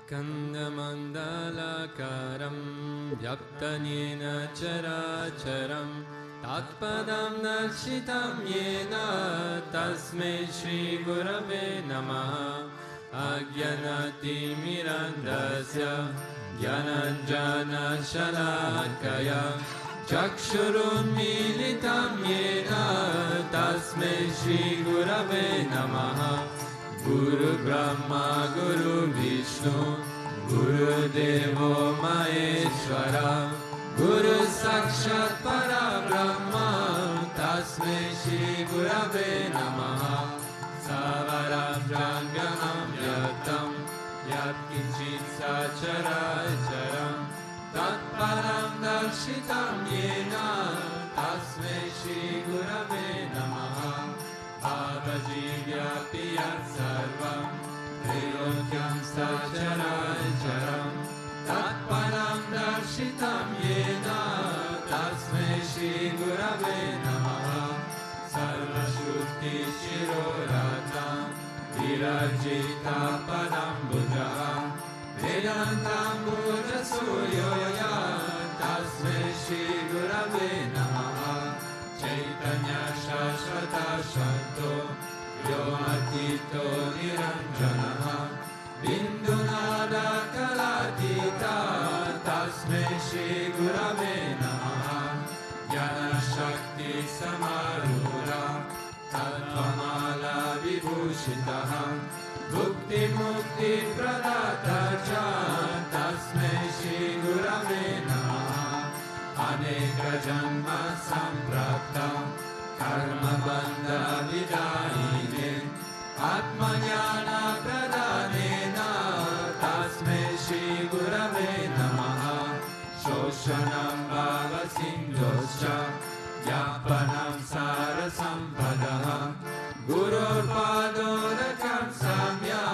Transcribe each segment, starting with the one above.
Akandamandalakaram Vyaptanena Characharam Tatpadam Darshitam Yena Tasmai Shri Gurave Namaha Agyanati Mirandasya Gyananjana Shalakaya Chakshurun Militam Yena Tasmai Shri Gurave Namaha Guru Brahma Guru Vishnu Guru Devo Maheshwara Guru Sakshat Parabrahma Tasmai Shri Gurave Namaha Savaram Janganam Yatam Yat Kinchit Sacharacharam Tatparam Darshitam Yena Tasmai Shri Gurave Namaha Bhavajivyapti Yat Sarvam Trilokyam Sacharacharam Tatparam Darshitam Yena Tasmai Shri Gurave Namaha Sarva Shruti Shiroratam Virajita Padam Bujaha Vedantam Buja Suryoya Tasmai Shri Gurave Namaha Chaitanya Shashvata Shanto Vyomatito Niranjanaha Bindunada Kalatita Tasmai Shri Gurave Namaha Jnana Shakti Samarura Tattvamala Vibhushitaha Bhukti Mukti Pradata Cha Tasmai Shri Gurave Namaha Aneka Janma Samprapta Karma Bandha Vidayine Atmajnana Pradhanena Tasmai Shri Gurave Namaha Shoshanam Bhava Sindhoscha Yapanam Sara Sampadaha Gurur Padodakam Samya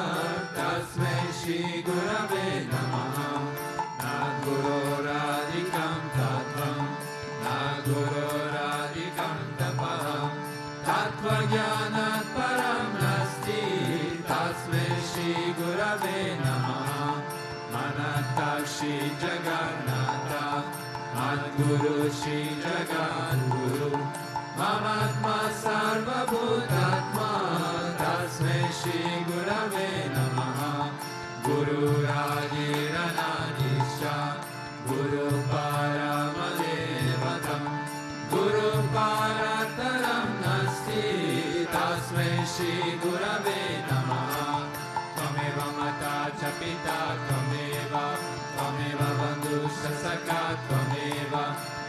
Tasmai Shri Gurave Namaha Naguroradikam Tattvam Naguroradikam Tapaham Tattvajnanat Param Nasti Tasmai Shri Gurave Namaha Manatashi Jagannatha Madguru Shri Jagadguru Mamatma Sarva Bhutatma Tasmai Shri Gurave Namaha Guru Rajiranadisha Guru Paramadevatam Guru Parataram Nasti Tasmai Shri Gurave Namaha Tvameva Mata Chapita Tvameva Tvameva Bandhusha Saka Tvameva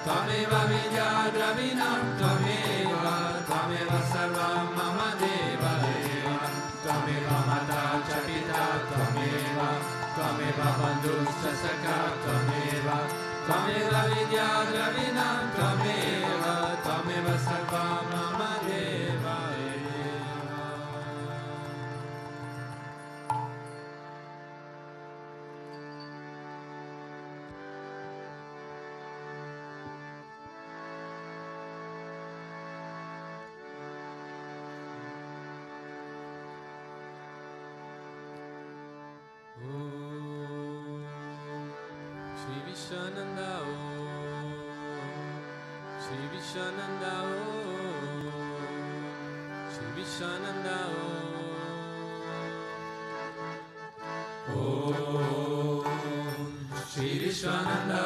Tvameva Vidya Dravinam Tvameva Tvameva Sarvam Mama Deva Deva Tvameva Mata Chapita Tvameva Tvameva Bandhusha Saka Tvameva Tvameva Vidya Dravinam Tvameva Tvameva Sarvam Mama Deva Shri Vishwananda Shri Vishwananda Shri Vishwananda Shri Vishwananda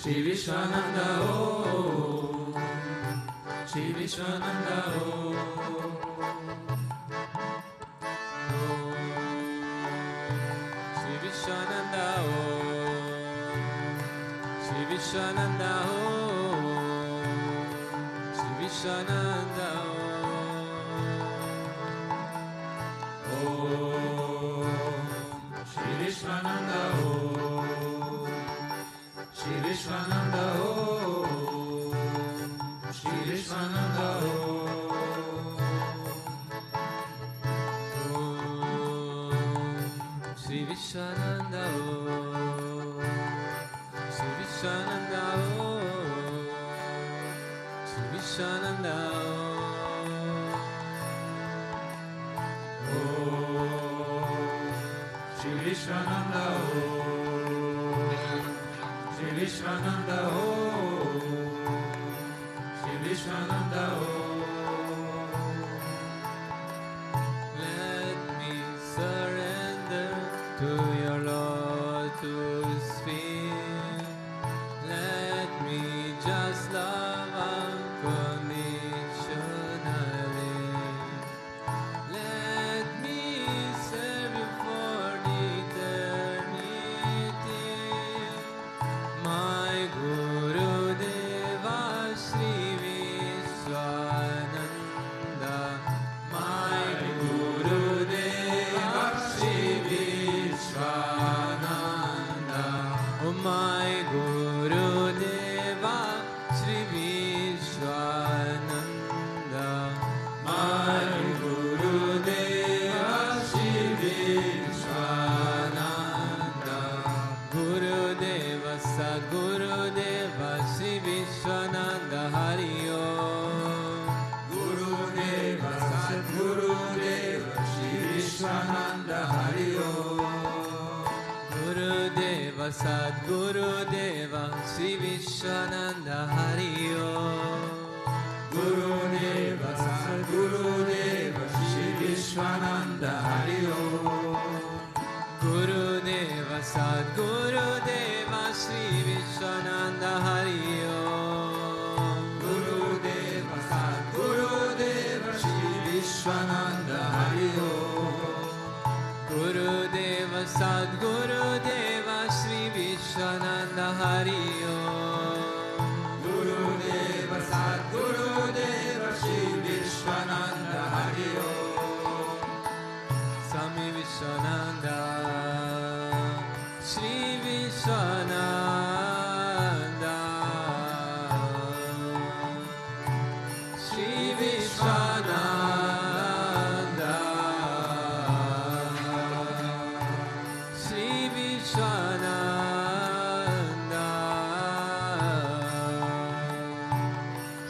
Shri Vishwananda Shri Vishwananda Vishwananda Shri Vishwananda Shri Vishwananda Shri Vishwananda Shri Vishwananda Shri Vishwananda Shri Vishwananda Shri Vishwananda Shri Vishwananda Vishwananda Shri Vishwananda Shri Vishwananda Let me surrender to your Lord to His feet. Let me just love unconditionally. Let me serve you for eternity. My Guru Deva Sri Vishwananda. My Guru Deva Sri Vishwananda. Oh my Guru Deva Sri Vishwananda. My Guru Deva Sri Vishwananda. Guru Deva Sadguru Deva Sri Vishwananda Hari Om. Guru Deva Sadguru Deva Shri Vishwananda Hari Om. Guru Deva Sadguru Deva Sri Vishwananda Hari Om. Guru Deva Sadguru Deva Shri Vishwananda Hari Om. Guru Deva Sadguru Deva Sri Vishwananda Hari Om. Guru Deva Sadguru Deva Shri Vishwananda Hari Om. Guru Deva Sadguru Deva Sri Vishwananda Hari Om. Guru Deva Sadguru Deva Shri Vishwananda Hari Om. Swami Vishwananda Sri Vishwananda Sri Vishwananda Sri Vishwananda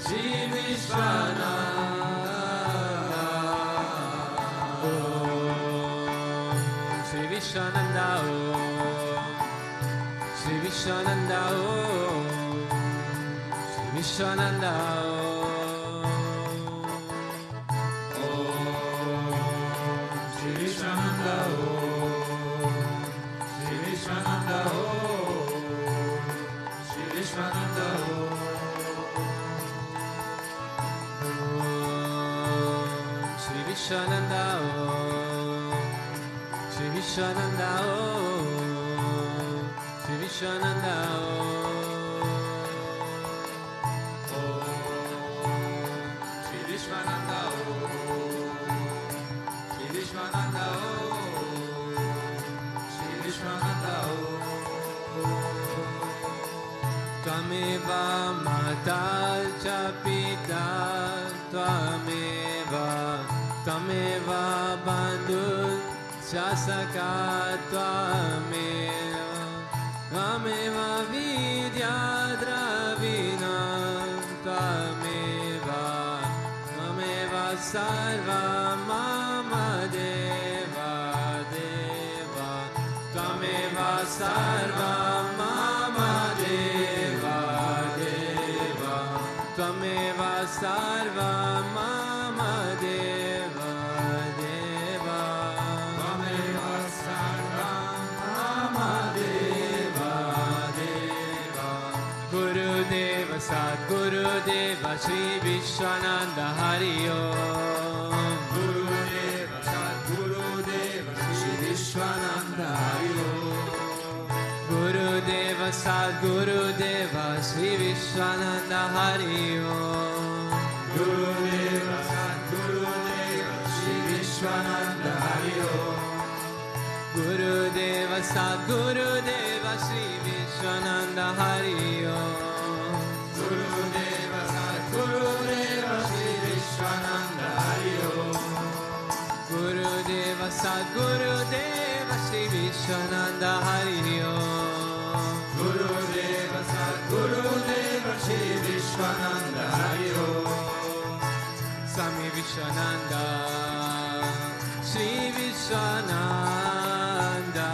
Sri Vishwananda Sri Vishwananda Sri Vishwananda Sri Vishwananda Shri Vishwananda Shri Vishwananda Shri Vishwananda Sri Vishwananda Sri Vishwananda Sri Vishwananda Shri Vishwananda Shri Vishwananda Shri Vishwananda Tvameva Mata Cha Pita Tvameva Tvameva Bandhu Cha Sakha Tvameva Tvameva Vidya Dravina Tvameva Tvameva Sarva Mama Deva Deva Tvameva Sarva Mama Deva Deva Tvameva Sarva Mama Deva Deva Tvameva Sarva Mama Deva Deva. Guru Deva Sadguru Deva Sri Vishwananda Hari Om. Guru Deva Sadguru Deva Shri Vishwananda Hari Om. Guru Deva Sadguru Deva Sri Vishwananda Hari Om. Guru Deva Sadguru Deva Shri Vishwananda Hari Om. Guru Deva Sadguru Deva Sri Vishwananda Hari Om. Guru Deva Sadguru Deva Shri Vishwananda Hari Om. Guru Deva Sadguru Deva Sri Vishwananda Hari Om. Guru Deva Sadguru Deva Shri Vishwananda Hari Om. Swami Vishwananda Sri Vishwananda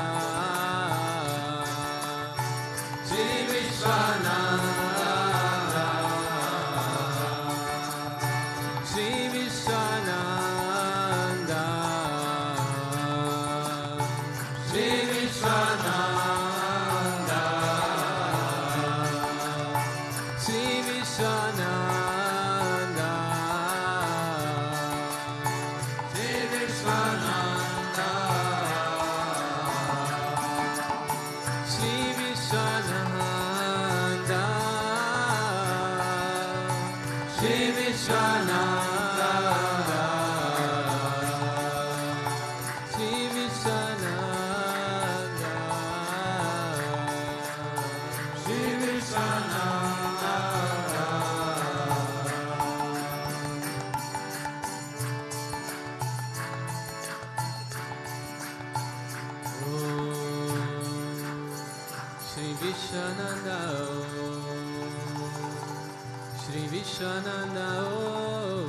Vishwananda, oh,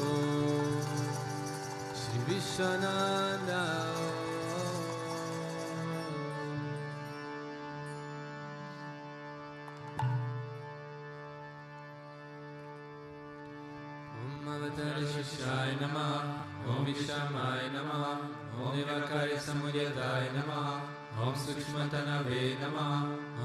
Sri Vishwananda, Om Avatara Shishaya Namaha, Om Vishamaya Namaha, Om Nivakari Samudyataya Namaha, Om Sukshmatanave Namaha,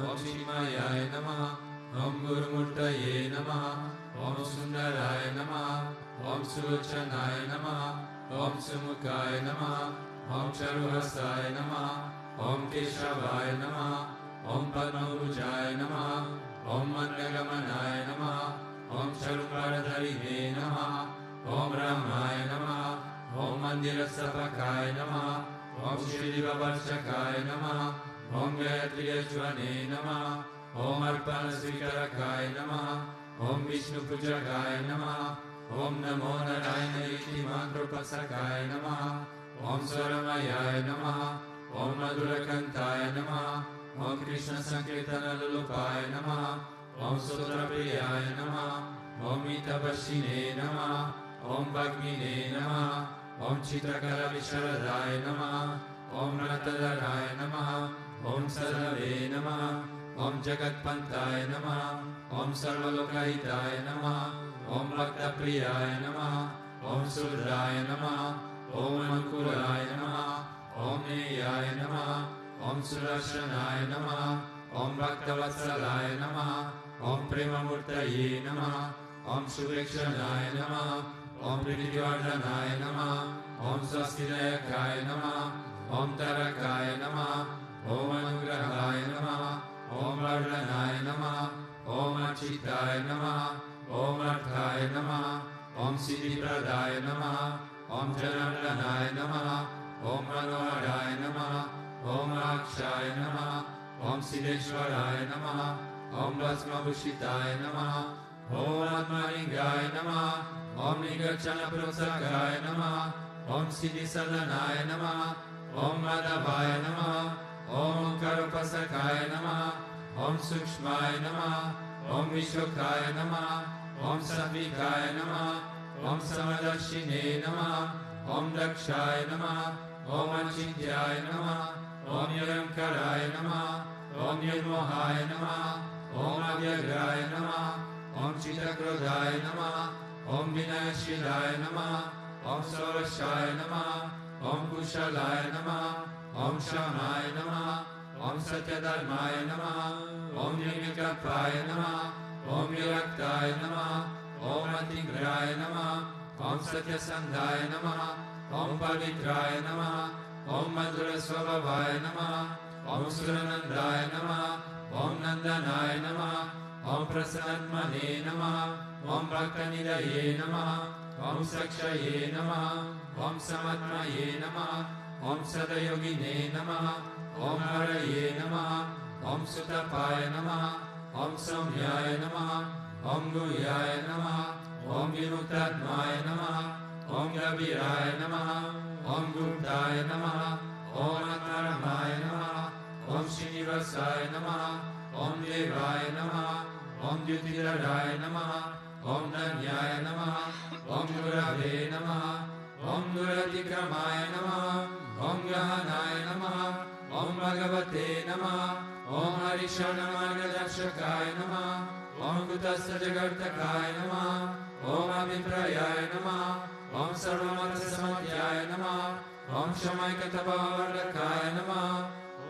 Om Shimaya Namaha, Om Guru Murtaye Namaha, Om Sundaraya Namaha, Om Sulochanaaya Namaha, Om Sumukaya Namaha, Om Charuhasaya Namaha, Om Keshavaya Namaha, Om Padmabhujaya Namaha, Om Mandagamanaya Namaha, Om Charuparadharine Namaha, Om Ramaya Namaha, Om Mandirasapakaya Namaha, Om Shri Bhutabhrteshwarnath Namaha, Om Gayatriyajvane Namaha, Om Arpana Srikarakaya Namaha, Om Vishnu Pujagaya Namaha, Om Namo Narayana Iti Mantrapasakaya Namaha, Om Swaramaya Namaha, Om Madhurakantaya Namaha, Om Krishna Sankirtana Lulupaya Namaha, Om Sutrapriyaya Namaha, Om Itabashine Namaha, Om Bhagmine Namaha, Om Chitrakala Visharadaya Namaha, Om Ratadharaya Namaha, Om Sadave Namaha, Om Jagatpantaya Namaha, Om Sarvalokahitaya Namaha, Om Bhaktapriyaya Namaha, Om Sudraya Namaha, Om Ankuraya Namaha, Om Neyaya Namaha, Om Surashanaya Namaha, Om Bhaktavatsalaya Namaha, Om Premamurtaye Namaha, Om Suvekshanaya Namaha, Om Pritivardhanaya Namaha, Om Swastidayakaya Namaha, Om Tarakaya Namaha, Om Anugrahaya Namaha, Om Vardhanaya Namaha, Om Achitaya Namaha, Om Arthaya Namaha, Om Siddhipradaya Namaha, Om Janardhanaya Namaha, Om Manoharaya Namaha, Om Akshaya Namaha, Om Siddheshwaraya Namaha, Om Bhasmabhushitaya Namaha, Om Atmalingaya Namaha, Om Nigachana Prasakaya Namaha, Om Siddhisadanaya Namaha, Om Madhavaya Namaha, Om Karupasakaya Namaha, Om Sukshmaya Namaha, Om Vishokaya Namaha, Om Satvikaya Namaha, Om Samadarshine Namaha, Om Dakshaya Namaha, Om Achityaya Namaha, Om Yaramkaraya Namaha, Om Yadmohaya Namaha, Om Avyagraya Namaha, Om Chitakrodhaya Namaha, Om Vinayashilaya Namaha, Om Sarvashaya Namaha, Om Kushalaya Namaha, Om Shamaya Namaha, Om Satyadharmaya Namaha, Om Nirvikapaya Namaha, Om Viraktaya Namaha, Om Atigraya Namaha, Om Satyasandhaya Namaha, Om Pavitraya Namaha, Om Madhura Swabhavaya Namaha, Om Suranandaya Namaha, Om Nandanaya Namaha, Om Prasanatmane Namaha, Om Bhaktanidaye Namaha, Om Sakshaye Namaha, Om Samatmaye Namaha, Om Sadayogine Namaha, Om Haraye Namaha, Om Sutapaya Namaha, Om Samyaya Namaha, Om Guyaya Namaha, Om Vinuttatmaya Namaha, Om Gaviraya Namaha, Om Guptaya Namaha, Om Atmaramaya Namaha, Om Srinivasaya Namaha, Om Devaya Namaha, Om Jyotiraya Namaha, Om Danyaya Namaha, Om Gurave Namaha, Om Guratikramaya Namaha, Om Gahanaya Namaha, Om Bhagavate Namaha, Om Harishana Margadakshakaya Namah. Om Kutastha Jagartakaya Namah. Om Abhiprayaya Namah. Om Sarvamata Samatyaya Namah. Om Shamaikatavardakaya Namah.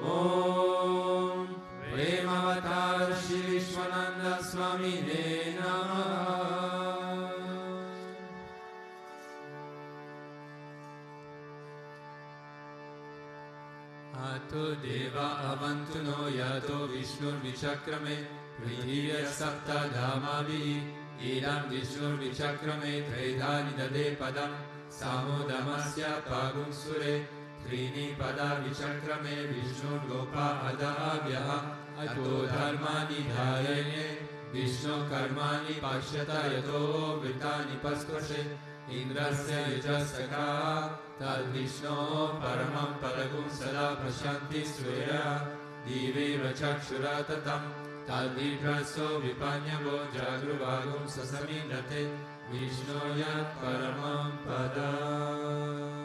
Om Premavatar Sri Vishwananda Swami Namah. Ato Deva Avantuno Yato Vishnur Vichakrame Prithivya Sapta Dhamavi Idam Vishnur Vichakrame Tredhani Dade Padam Samodamasya Pagum Sure Trini Pada Vichakrame Vishnur Gopa Adavyaha Ato Dharmani Dharene Vishnu Karmani Pashyata Yato Vritani Paskoshe Indrasya Yajasaka Tad Vishnu Paramam Padagum Sada Prashanti Swera Dive Vachakshura Tatam Tad Vipraso Vipanyavo Jagruvagum Sasamindate Vishnu Yat Paramam Padam.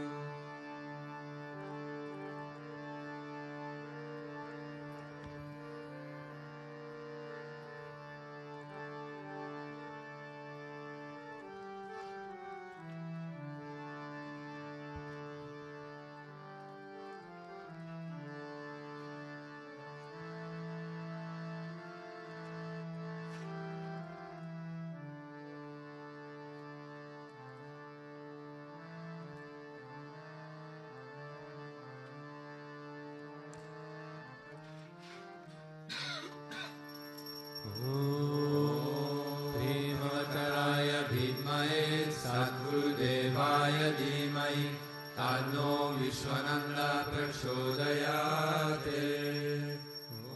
Vishwananda Prachodayate.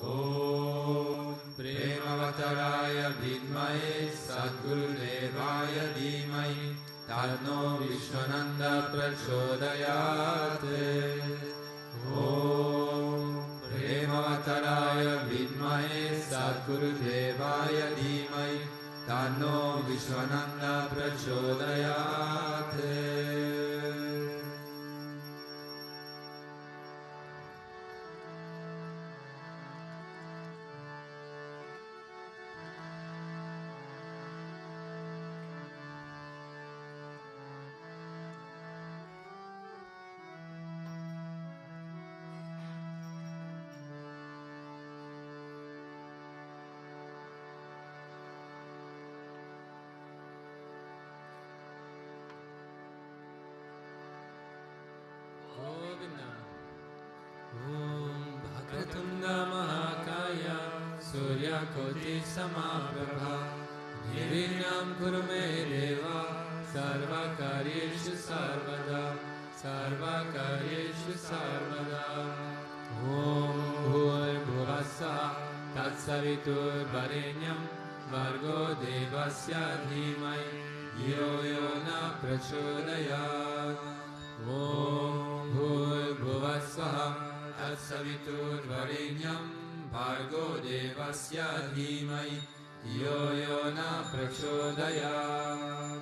Om Premavattaraya Vidmahe Sadgurudevaya Dhimai Tanno Vishwananda Prachodayate. Om Premavattaraya Vidmahe Sadgurudevaya Dhimai Tanno Vishwananda Prachodayate. Koti Samaprabha Nirvinyam Kurume Deva Sarva Karyeshu Sarvada Sarva Karyeshu Sarvada. Om Bhur Bhuvassaha Tatsavitur Varenyam Vargo Devasya Dhimai Yo Yona Prachodayat. Om Bhur Bhuvassaha Tatsavitur Varenyam Bhargo Devasya Dhimai Yo Yona Prachodayat.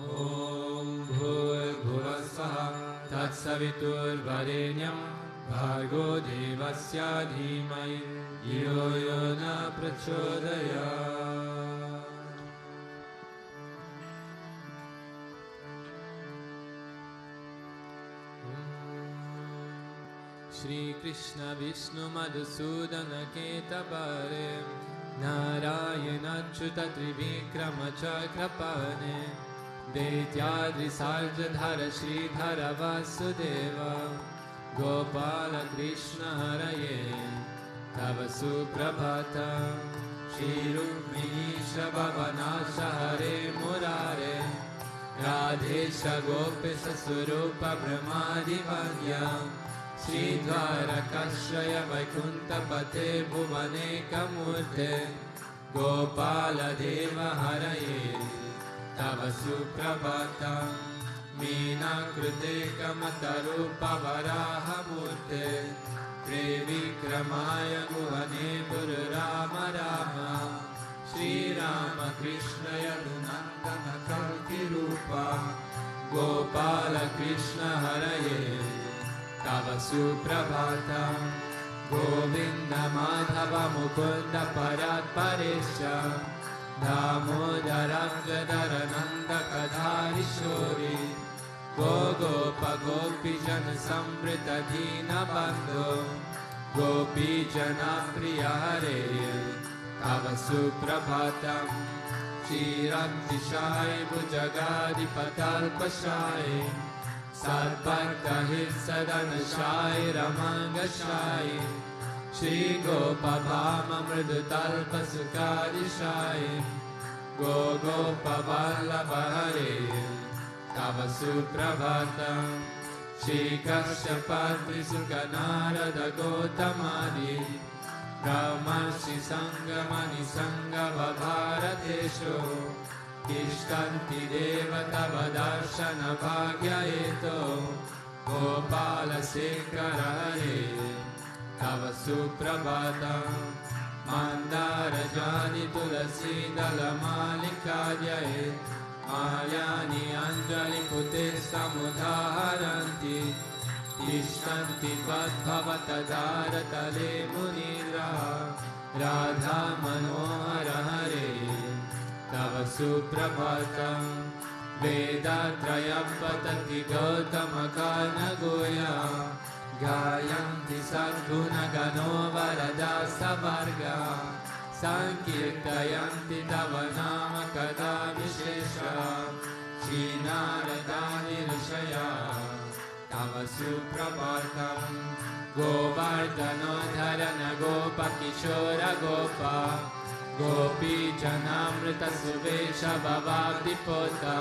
Om Bhur Bhuvassaha Tatsavitur Varenyam Bhargo Devasya Dhimai Yo Yona Prachodayat. Shri Krishna Vishnu Madhusudana Ketabare Narayana Achyuta Trivikrama Chakrapane Deityadri Sarjadhara Sridhara Vasudeva Gopala Krishna Haraye Tava Suprabhata Shri Rukmini Shabhavanasha Hare Murare Radhesha Gopisa Surupa Brahmadivanya Shri Dvarakashraya Vaikuntha Pate Bhuvane Kamurte Gopala Deva Haraye Tava Suprabhata Meena Krute Kamatarupa Varaha Murte Previkramaya Guhane Pururama Rama Shri Rama Krishna Yadunandana Kalki Rupa Gopala Krishna Haraye Tava Suprabhata Govinda Madhava Mukunda Parat Paresha Damodara Gadara Nanda Kadhari Shori Gopa Gopi Jana Samrita Dina Bandho Gopi Jana Priya Hare Tava Suprabhatam Shiranti Shai Bhujagadi Patalpa Shai Sarparta Hitsadana Shai Ramanga Shai Shri Gopa Bhama Mridutalpa Sukadi Shai Gopa Vallabha Hare Tava Suprabhatam Shri Kashyapatri Sukanarada Gotamadi Brahmarshi Sangamani Sangava Bharatesho Ishtanti Devatava Darshana Bhagya Eto Gopala Sekara Hare Tava Suprabhatam Mandara Jani Tulasi Dalamalikajaye Mayani Anjali Pute Samudharanti Ishtanti Vadbhavata Dharatale Munira Radha Manohara Hare Tava Suprabhatam Vedatrayam Patati Gautama Karna Goya Gayanti Sadguna Gano Varada Savarga Sankirtayanti Tava Nama Kada Vishesha Shinaradani Rishaya Tava Suprabhatam Govardhano Dharana Gopa Kishora Gopa Gopi Janamrita Suvesha Bhavadipota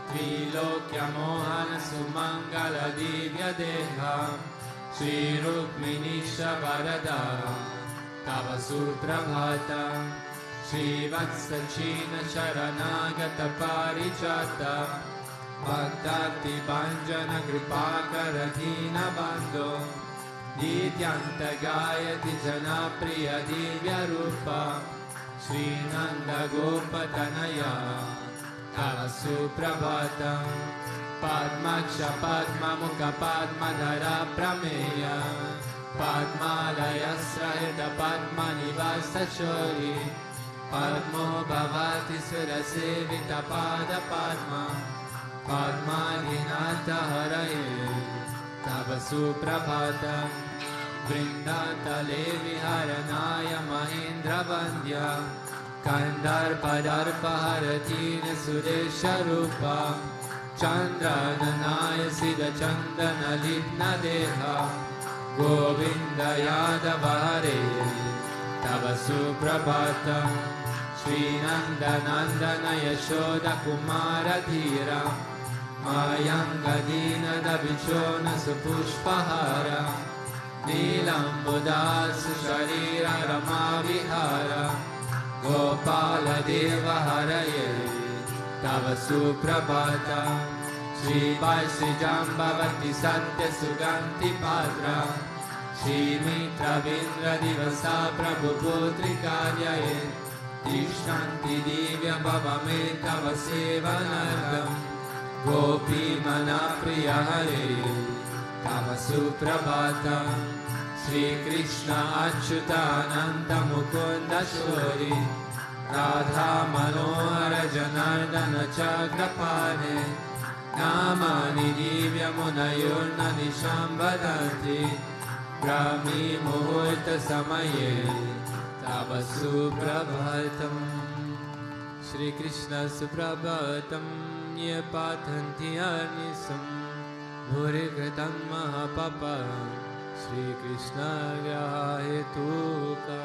Trilokya Mohana Sumangala Divya Deha Shri Rukminisha Varada Tava Suprabhatam Shri Vatsachina Sharanagata Parichata Bhaktati Banjana Kripakaradhina Bandho Nityanta Gayati Janapriya Divya Rupa Shri Nanda Gopatanaya Tava Suprabhatam Padmaksha Padma Mukha Padmadhara Prameya Padmalaya Srahita Padma Nivasa Chori Padmo Bhavati Sura Sevita Pada Padma Padmadhinata Haraye Tava Suprabhatam Vrindatale Viharanaya Mahindra Vandya Kandarpa Darpa Haratina Sudesha Rupa Chandrananaya Siddha Chandana Litna Deha Govinda Yadava Hare Tava Suprabhatam Shri Nanda Nandana Yashoda Kumara Dhira Mayangadina Davichona Supushpahara Nilambudas Sharira Rama Vihara Gopala Deva Haraye Tava Suprabhatam Shri Vaisi Jambavati Satya Suganti Padra Shri Mitra Vindra Divasa Prabhu Putri Karyaye Tishtanti Divya Bhavame Tava Sevanardam Gopi Mana Priya Hare Tava Suprabhatam Shri Krishna Achyutananda Mukunda Shori Radha Manohara Janardana Chakrapane Namani Divya Munayurna Nishambhadanti Brahmi Muhurta Samaye Tava Suprabhatam Shri Krishna Suprabhatam Ye Pathanti Arnisam Bhurikritam Mahapapa Shri Krishna Grahetuka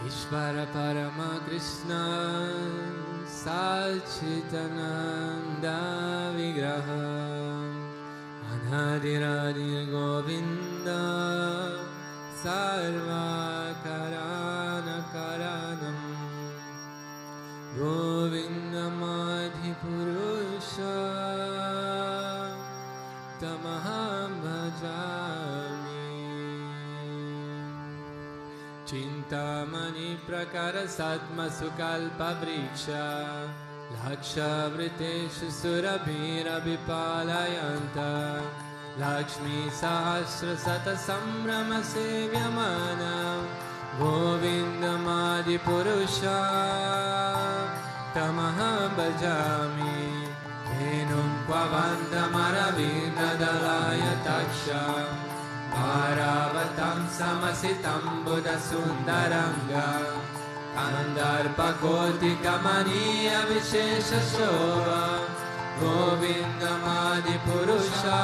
Ishvara Parama Krishna Sachitananda Vigraha Anadiradir Govinda Sarva Karana Karanam Govinda tamaham bhajami. Chintamani prakara satma sukalpa vriksha Laksha vriteshu surabhira vipalayanta Lakshmi sahasra sata samrama sevyamana Govindamadi purusha tamaham bhajami Venum kvavandamaravinda dalaya taksha Bharavatam samasitam buddha sundaranga Kandarpakoti kamaniya vishesha shobha Govindamadi purusha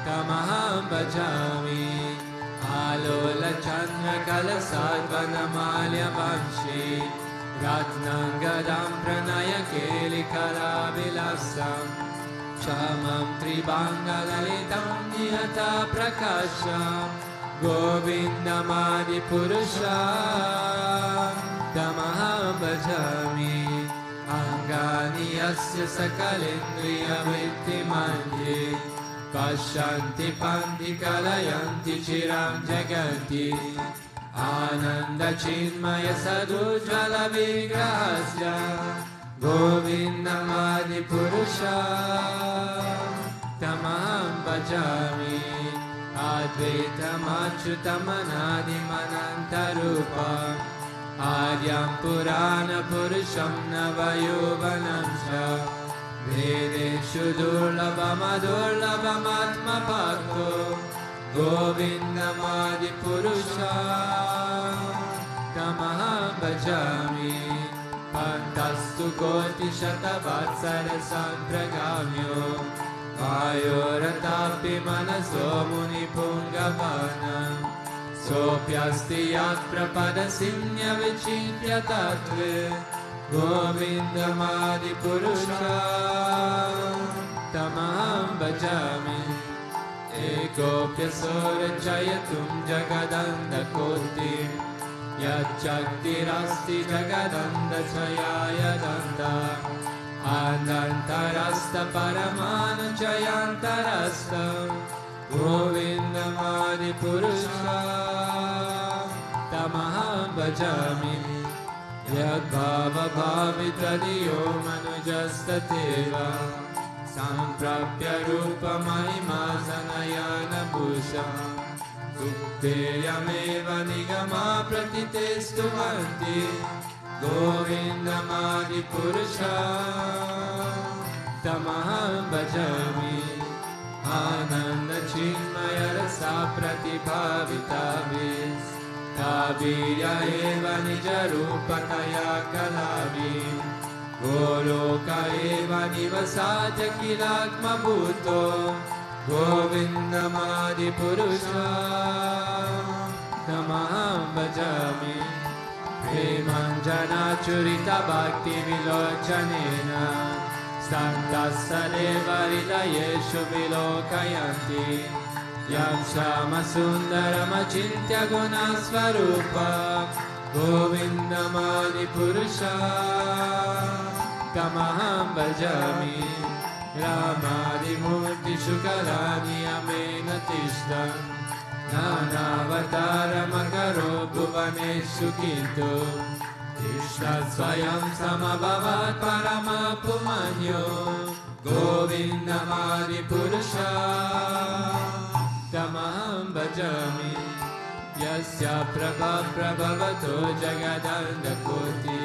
tamaham bhajami Alola chandra kalasatvanamalya vanshi Ratnangadam pranaya keli kalavilasam Shamam tribangalitam niyata prakasha Govindamadi purusha tamaham bhajami Angani yasya sakalendriya vrittimandi Pashanti panti kalayanti chiram jaganti Ananda chinmaya sadujvala vigrahasya Govindamadi purusha tamaham bhajami Advaitam achyutam anadim anantarupa Adyam purana purusham navayovanam cha Vedeshu durlabam adurlabam atmapakto Govindamadi purusha tamaham bhajami Pantastu koti shatavatsara sampragamyo Vayoratapi manaso muni pungavana Sopyasti yat prapada sinya vichitya tatve Govindamadi purusha tamaham bhajami Ekopya sorachayatum jagadanda kotim Yachaktirasti jagadanda chayaya danda Anantarasta paramana chayantarasta Govindamadi purusha tamaham bhajami Yadbhava bhavitadiyo manujastateva Samprapya rupa mahima sanayana bhusha Sukteyameva nigama pratitestu vanti Govindamadi purusha tamaham bhajami Ananda chinmaya rasa pratibhavitavis Tabiya eva nija rupataya kalavi Goloka eva nivasatya kilakma bhuto Govindamadi purusha tamaham bhajami Premanjana churita bhakti vilochanena Santassadeva hridayeshu vilokayanti Yam shama sundaram achintya gunasvarupa Govindamadi purusha tamaham bhajami Ramadi murti shukalani amena tishtam Nanavataram akaro bhuvaneshu kintu Tishtat swayam samabhavat paramapumanyo Govindamadi purusha tamaham bhajami Yasya prabha prabhavato jagadanda koti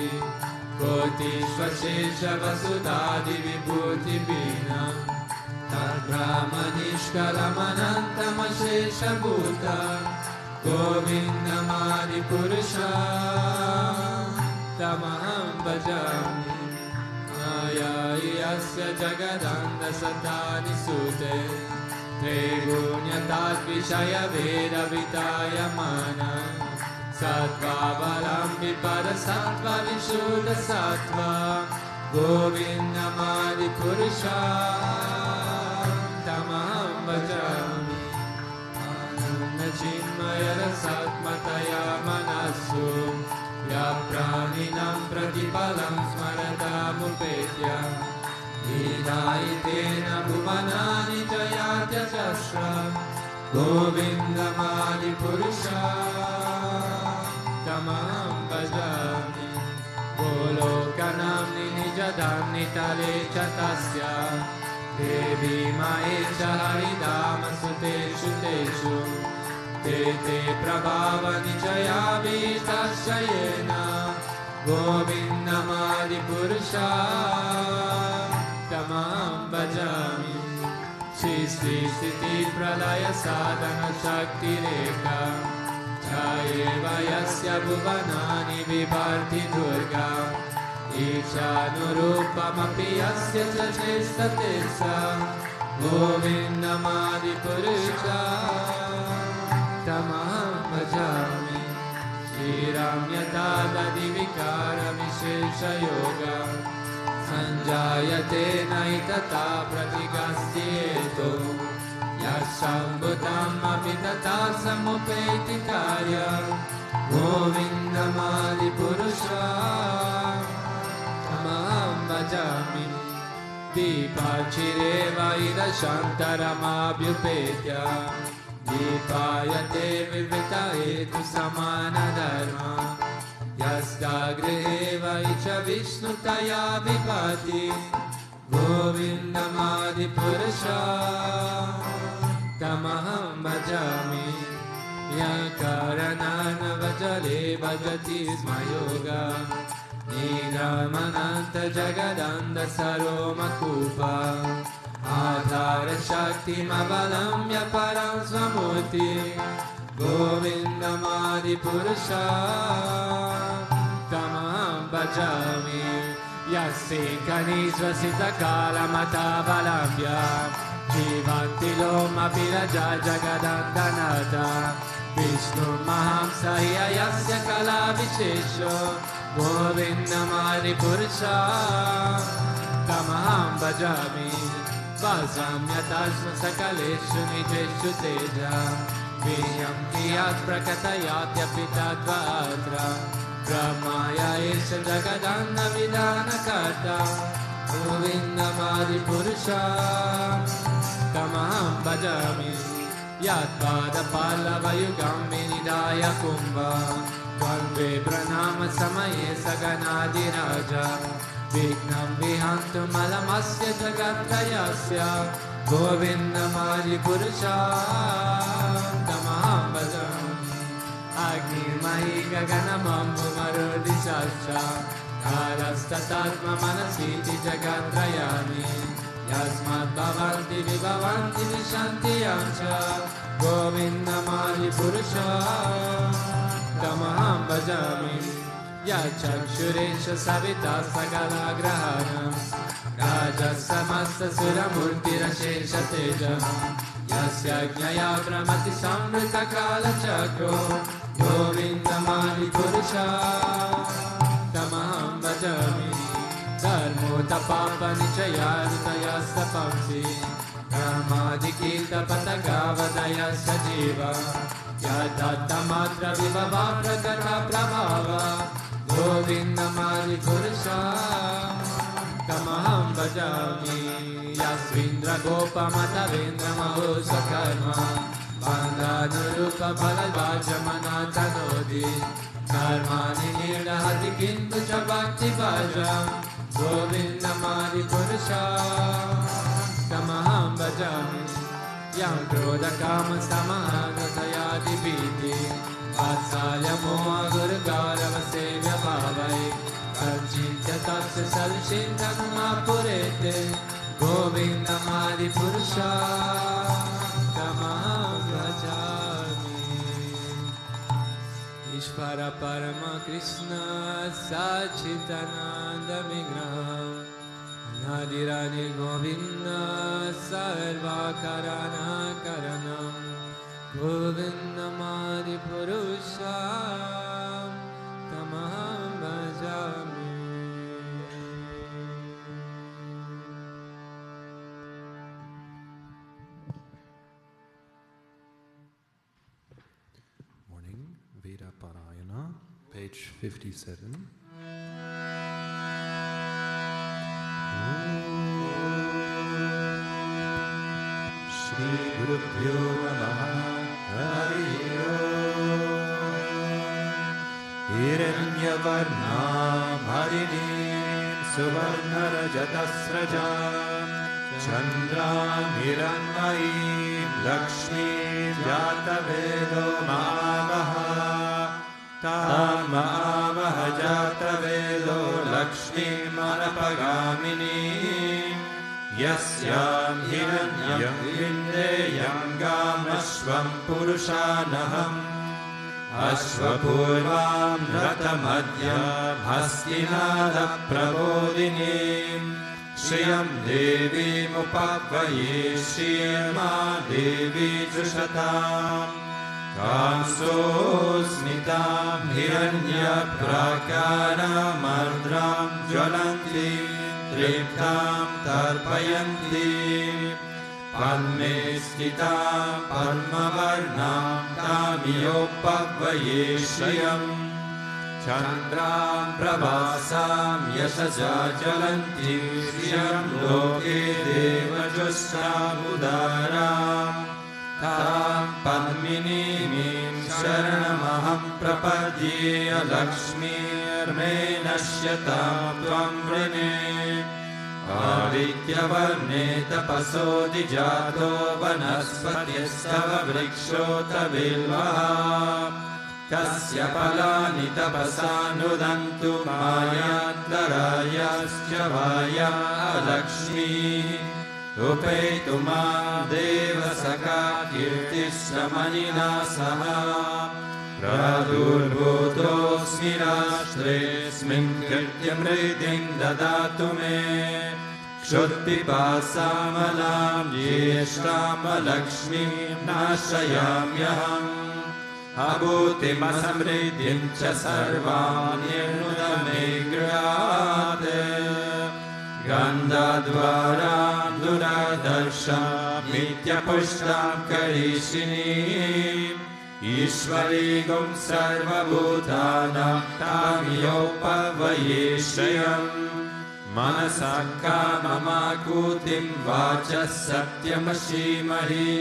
Koti svashesha vasudadi vibhuti binam Tad brahmanishkalamanantam ashesha bhuta Govindamadi purusha tamaham bhajami Maya yasya jagadanda satani sute Trigunyat vishaya veda vitayamana Sattva valambi pada sattva vishuddha sattva Govindamadi purusha tamaham bhajami Ananda chinmaya rasatmataya manasu Ya praninam pratipalam smaradamupetya Idayitena bhuvanani jayatya chasra Govindamadi purusha Tamam bhajami Golokanamni nijadhamni tale chatasya Devi maesha haridama suteshu teshu Te te prabhava nijaya vitasayena Govindamadi purusha Tamam bhajami Shri Siti Pralaya Sadhana Shakti Rekha Chayeva Yasya Bhuvanani Vibharti Durga Ishanurupamapi Yasya Chachestatirsa Govindamadi Purusha Tamam bhajami Shri Ramyata Divikara Vishesha Yoga Sanjayate naitata pratigastyeto Yashambhutam apitata samupeti karya Govindamadi purusha Tamam bhajami Dipachireva ida shantaramabhyupetya Dipayate vivita etu samana dharma Yasta griheva icha vishnutaya vipati Govindamadi purusha Tamaham bhajami Yakaranana vajale bhajati smayoga Nidramananta jagadanda saromakupa Adhara shakti mavalamya param svamuti Govindamadi purusha Tamaham bhajami Yassi kanisvasita kalamata balambya Jivanti loma viraja jagadandanata Vishnu mahamsa yasya kala vishesho Govindamadi purusha Tamaham bhajami Vasamya tasma sakaleshu nijeshu teja Viyam kiyat prakatayatyapitadvatra Brahmaya esha jagadanna vidana karta Govindamadi purusha Tamaham bhajami Yat pada pallava yugam vinidaya kumbha Vanve pranama samaye saganadi raja Vignam vihantu malamasya jagatrayasya Govindamadi purusha Tamaham bhajami Agni mahi gaganamambu marudishasha Karastatatma manasiti jagatrayani Yasmat bhavanti vibhavanti vishanti yamcha Govindamadi purusha Tamaham bhajami Yachakshuresha savita sagala grahanam Rajasamasta suramurti rashesha tejam Yasya gnaya brahmati samrita kala chakro Govindamadi purusha Tamaham bhajami Dharmo tapapa nichayarutaya stapamsi Brahmadikita patagavadaya sajiva Yadatta matra vibhava prakata prabhava Govindamadi purusha Tamaham bhajami Yasvindra gopa matavindra mahosa karma Bandhanurupa bhalavajamana tanodi Karmani nirahati kintu cha bhakti bhajam Govindamadi purusha Tamaham bhajami Yam krodha kama samahagatayadi piti Vatsalya moha guru gaurava sevya bhavai Sanchitya tasya salshintanuma purete Govindamadi purusha Tamaham bhajami Ishvara Parama Krishna Sachitananda Vigraham Nadirani Govinda Sarva Karana Karanam Govindamadi Purusha Tamaham bhajami Morning, Veda Parayana, page 57. Shri Gurubhyo Namaha. Hari Om. Hiranyavarnam harinim suvarnarajatasrajam Chandram hiranmayim lakshmim jatavedo ma'avaha Tam ma'avaha jatavedo lakshmim anapagaminim Yasyam hiranyam vindeyam gamashvam purushanaham Ashvapurvam ratamadhyam hastinada prabodinim Shriyam devim upavvaye Shriyama devi jushatam Kamsosmitam hiranya prakaram ardram jwalanti Triptam tarpayanti Padme stitam padmavarnam tamiyopavvaye shriyam Chandram prabhasam yasasa jalanti Shriyam loke devajustam udaram Tam padminimim sharanamaham prapadye Lakshmir me nashyatam tvam vrine Adityavarne tapaso dijato vanaspatiestava vrikshota vilvaha Tasya palani tapasanudantu mayadharayascha vaya Lakshmi Upeitu mam devasaka kirtisramanina saha Pradurvutosmi rashtresmin kirtyam ridim dadatu me Kshutpipasamalam yeshtam lakshmim nashayamyaham Abhutim asamriddhim cha sarvam nirnudame grihate Gandhadvaram duradarshan mityapushtam karishinim Ishvarigum sarvabhutanam tamiyopavvaye shriyam Manasakka mamakutim vachas satyamashimari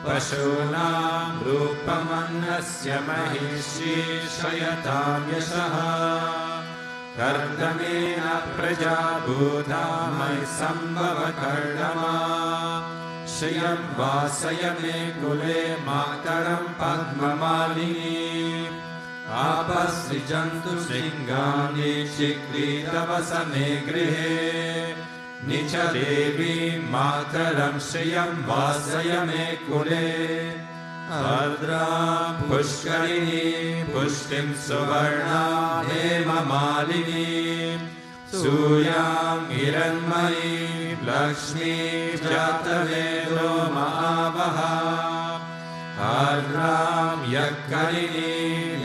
Pashunam rupamannasya mahishi shayatam yashaha Kardamena prajabhutamai sambhava kardama Shriyam vasayame kule mataram padmamalini Apasrijantu sringani chikritavasame grihe Nichadevi mataram shriyam vasayame kule Ardram pushkarini pushtim suvarna hema malini Suyam hiranmayim lakshmi jatavedo ma'avaha Ardram yakkarini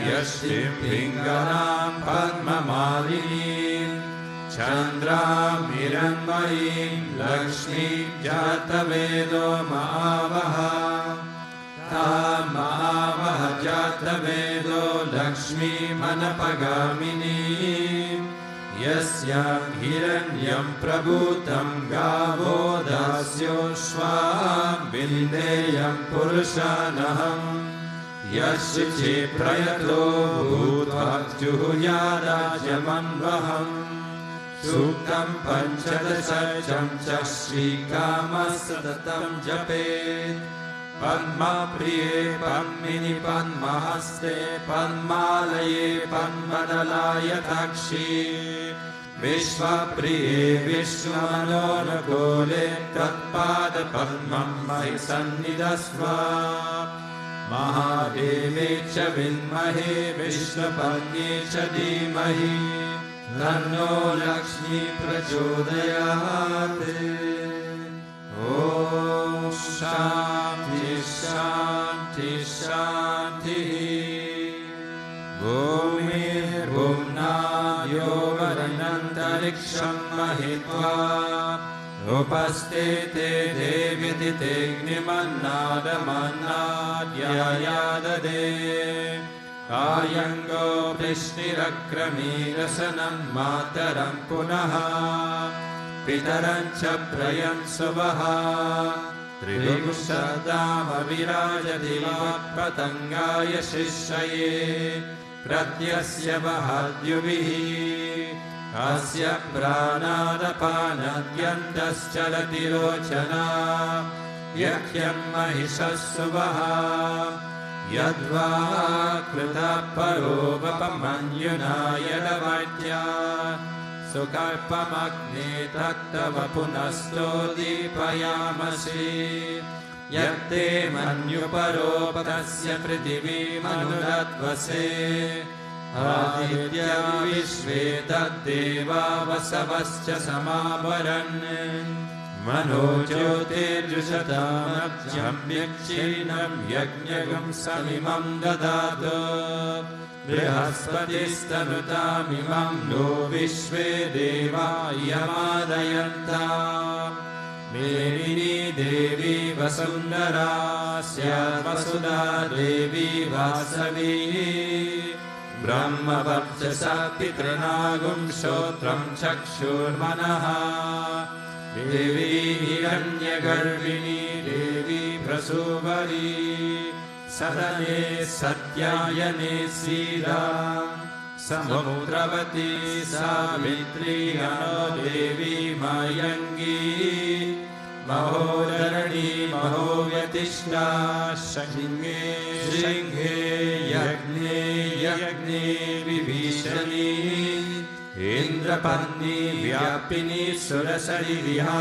yashtim pinganam padmamalini Chandram hiranmayim lakshmi jatavedo ma'avaha Tam ma'avaha jatavedo lakshmi manapagamini Yasyam hiranyam prabhutam gavo dasyo shvam vindeyam purushanaham Yashichi prayato bhutvatyuhu yadajamanvaham Suktam panchadasacham cha shrikama satatam japet Padma priye padmini padmahaste padmalaye padmadalaya takshi Vishva priye vishwamanonakole tatpada padmam mahi sannidasva Mahadeve cha vinmahe vishnupanye cha dhimahi Tanno Lakshmi prachodayate Om Shanti Shanti Shanti Bhumir Bhumnadyo Varanantariksham Mahitva Upastete Devyati Tegnimannadamannadyayadade Kayango Prishnirakrami Rasanam Mataram Punaha Pitarancha Prayam Suvaha त्रिगुशदामविराजधिवत्पतङ्गाय शिष्यये प्रत्यस्य वहाद्युभिः अस्य प्राणादपानद्यन्तश्चलति रोचना यह्यं महिषः सुवः यद्वा कृतः परोपमन्युना यदवट्या सुकल्पमग्ने तत्तव पुनस्तो दीपयामसि यत्ते मन्युपरोपतस्य पृथिवीमनुरध्वसे आदित्या विश्वे तद्देवा वसवश्च समावरन् मनो ज्योतिर्जुषतामब्जं व्यक्षीणं यज्ञगं समिमं ददातु बृहस्पतिस्तनुतामिमं no विश्वे देवा यमादयन्ता मेदिनी देवी वसुन्धरा स्यात् वसुधा देवी वासवी ब्रह्मवर्चसा पितृणागुं श्रोत्रं चक्षुर्मनः देवी हिरण्यगर्भिणी देवी प्रसूवरी सदने सत्यायने सीता समुद्रवती सावित्री अनो देवी मायङ्गी महोदरणी महोव्यतिष्ठा सिंहे सिंहे यज्ञे यज्ञे विभीषणी इन्द्रपत्नी व्यापिनी सुरसरिहा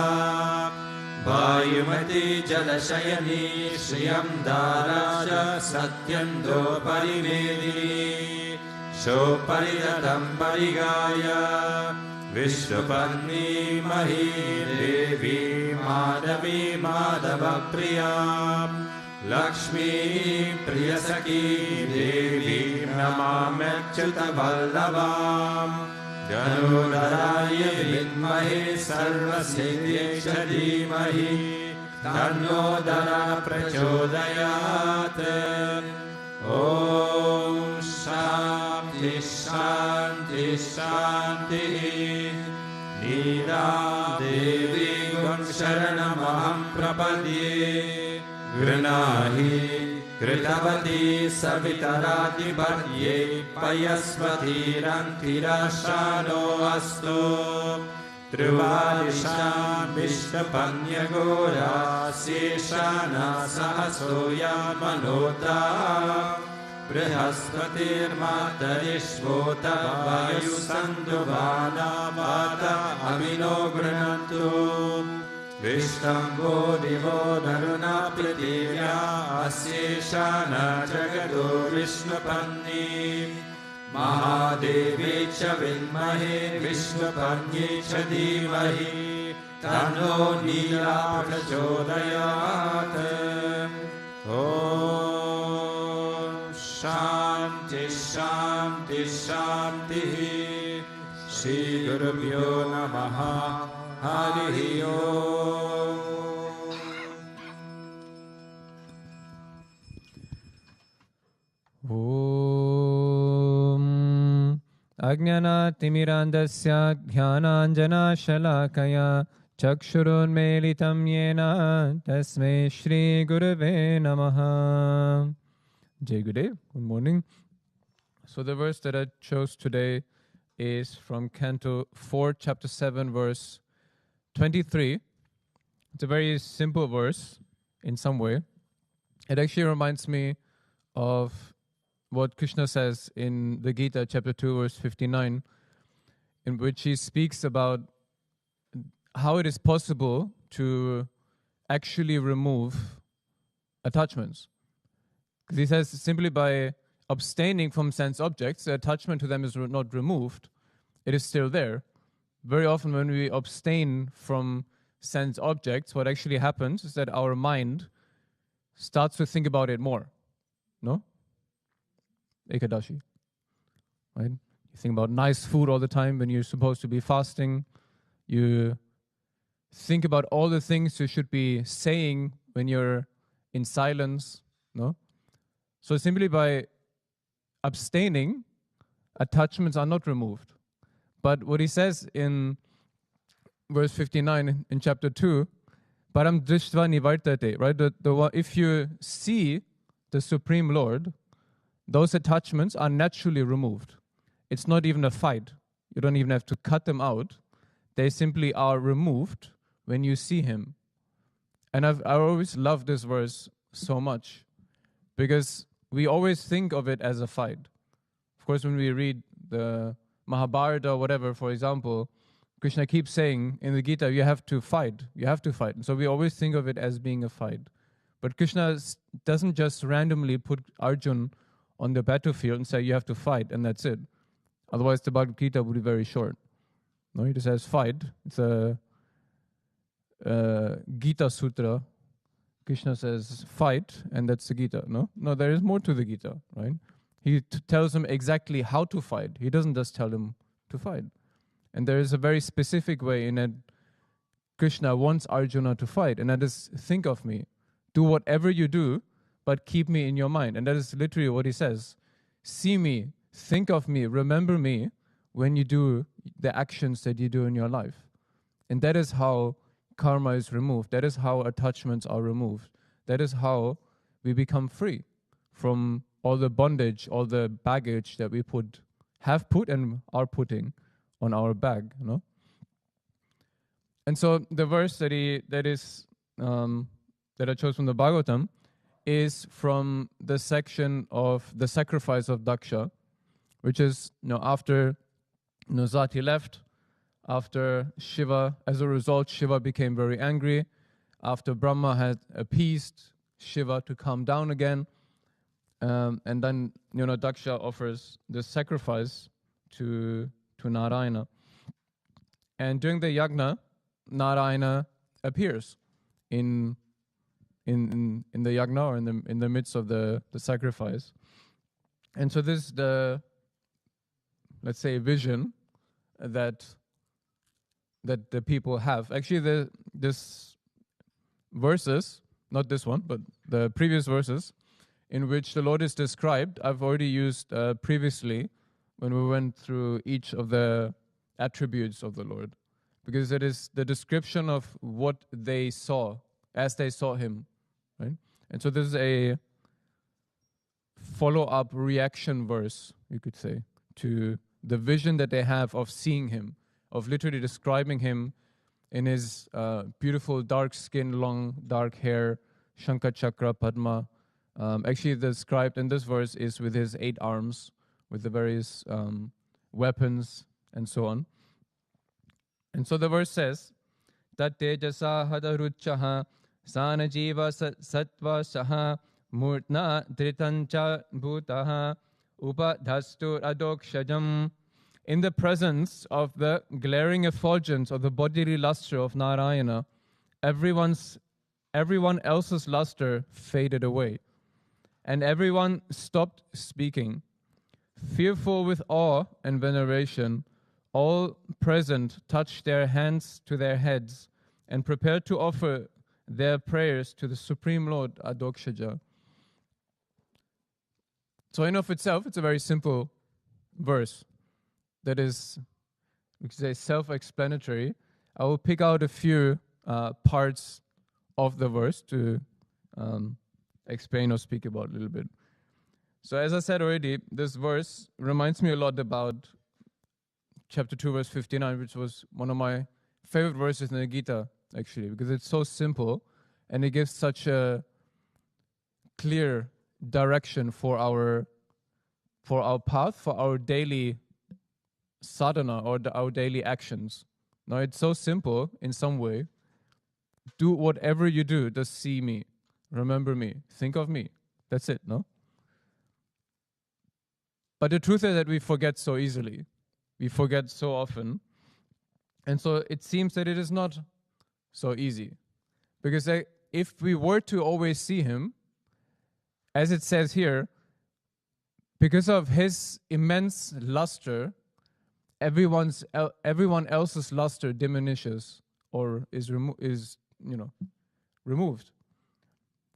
वायुमती जलशयनी श्रियं दारा च सत्यन्दो परिवेदिनी शोपरिरतं परिगाय विश्वपत्नी मही देवी माधवी माधवप्रिया लक्ष्मी प्रियसखी देवी नमाम्यच्युतवल्लभाम् धनुर्धराय विद्महे सर्वसिद्ध्यै च धीमहि तन्नो धरा प्रचोदयात् ॐ शान्ति शान्ति शान्तिः नीरा देवी गुं शरणमहं प्रपद्ये गृह्णाहि कृतवती सवितरादिपर्ये पयस्वतीरन्तिराशानो अस्तु त्रिवादिशां विष्णुपन्यघोरा शेषाना सहसो यामनोता बृहस्पतिर्मातरिष्वोत वायुसन्दुभाना माता अमिनो गृह्णन्तु विष्णुम्भो दिवो धरुणा पृथिव्या अस्येषाना जगतो विष्णुपत्नी महादेवी च विद्महे विष्णुपत्न्यै च धीमहि तन्नो नीला प्रचोदयात् ॐ शान्ति शान्ति शान्तिः श्रीगुरुभ्यो नमः हरिः ओम् अज्ञानातिमिरान्धस्य ध्यानाञ्जनशलाकया चक्षुरुन्मीलितं येन तस्मै श्रीगुरवे नमः. Jai Gurudev, good morning. So the verse that I chose today is from Canto 4, Chapter 7, verse 23. It's a very simple verse in some way. It actually reminds me of what Krishna says in the Gita, chapter 2, verse 59, in which he speaks about how it is possible to actually remove attachments. Because he says simply by abstaining from sense objects, the attachment to them is not removed, it is still there. Very often when we abstain from sense objects, what actually happens is that our mind starts to think about it more. No? Ekadashi. Right? You think about nice food all the time when you're supposed to be fasting. You think about all the things you should be saying when you're in silence. No? So simply by abstaining, attachments are not removed. But what he says in verse 59 in chapter 2, Param Drishtva Nivartate, right? If you see the Supreme Lord, those attachments are naturally removed. It's not even a fight. You don't even have to cut them out. They simply are removed when you see him. And I always love this verse so much because we always think of it as a fight. Of course, when we read the Mahabharata or whatever, for example, Krishna keeps saying in the Gita, you have to fight. You have to fight. And so we always think of it as being a fight. But Krishna doesn't just randomly put Arjun on the battlefield and say, you have to fight, and that's it. Otherwise, the Bhagavad Gita would be very short. No, he just says fight. It's a Gita Sutra. Krishna says fight, and that's the Gita. No, there is more to the Gita, right? He tells him exactly how to fight. He doesn't just tell him to fight. And there is a very specific way in that Krishna wants Arjuna to fight, and that is, think of me. Do whatever you do, but keep me in your mind. And that is literally what he says. See me, think of me, remember me when you do the actions that you do in your life. And that is how karma is removed. That is how attachments are removed. That is how we become free from all the bondage, all the baggage that we have put and are putting on our bag, And so the verse that I chose from the Bhagavatam is from the section of the sacrifice of Daksha, which is after Sati left, after Shiva, as a result, Shiva became very angry. After Brahma had appeased Shiva to calm down again, and then Daksha offers the sacrifice to Narayana. And during the yagna, Narayana appears in the yagna, or in the midst of the sacrifice. And so this is the, let's say, vision that the people have. Actually, this verses, not this one, but the previous verses, in which the Lord is described, I've already used previously when we went through each of the attributes of the Lord, because it is the description of what they saw as they saw him, right? And so this is a follow-up reaction verse, you could say, to the vision that they have of seeing him, of literally describing him in his beautiful dark skin, long dark hair, Shankha Chakra Padma. Actually, described in this verse is with his 8 arms, with the various weapons and so on. And so the verse says, Tat tejasa hadaruchaha sanajiva sattva saha murtna dritancha bhutaha upadhastur adokshajam. In the presence of the glaring effulgence of the bodily luster of Narayana, everyone else's luster faded away, and everyone stopped speaking. Fearful with awe and veneration, all present touched their hands to their heads and prepared to offer their prayers to the Supreme Lord Adokshaja. So in of itself, it's a very simple verse that is, we could say, self-explanatory. I will pick out a few parts of the verse to explain or speak about a little bit. So as I said already, this verse reminds me a lot about chapter 2, verse 59, which was one of my favorite verses in the Gita, actually, because it's so simple and it gives such a clear direction for our path, for our daily sadhana or our daily actions. Now, it's so simple in some way. Do whatever you do, just see me, remember me, think of me. That's it, no? But the truth is that we forget so easily. We forget so often. And so it seems that it is not so easy. Because if we were to always see him, as it says here, because of his immense luster, everyone else's luster diminishes or is removed.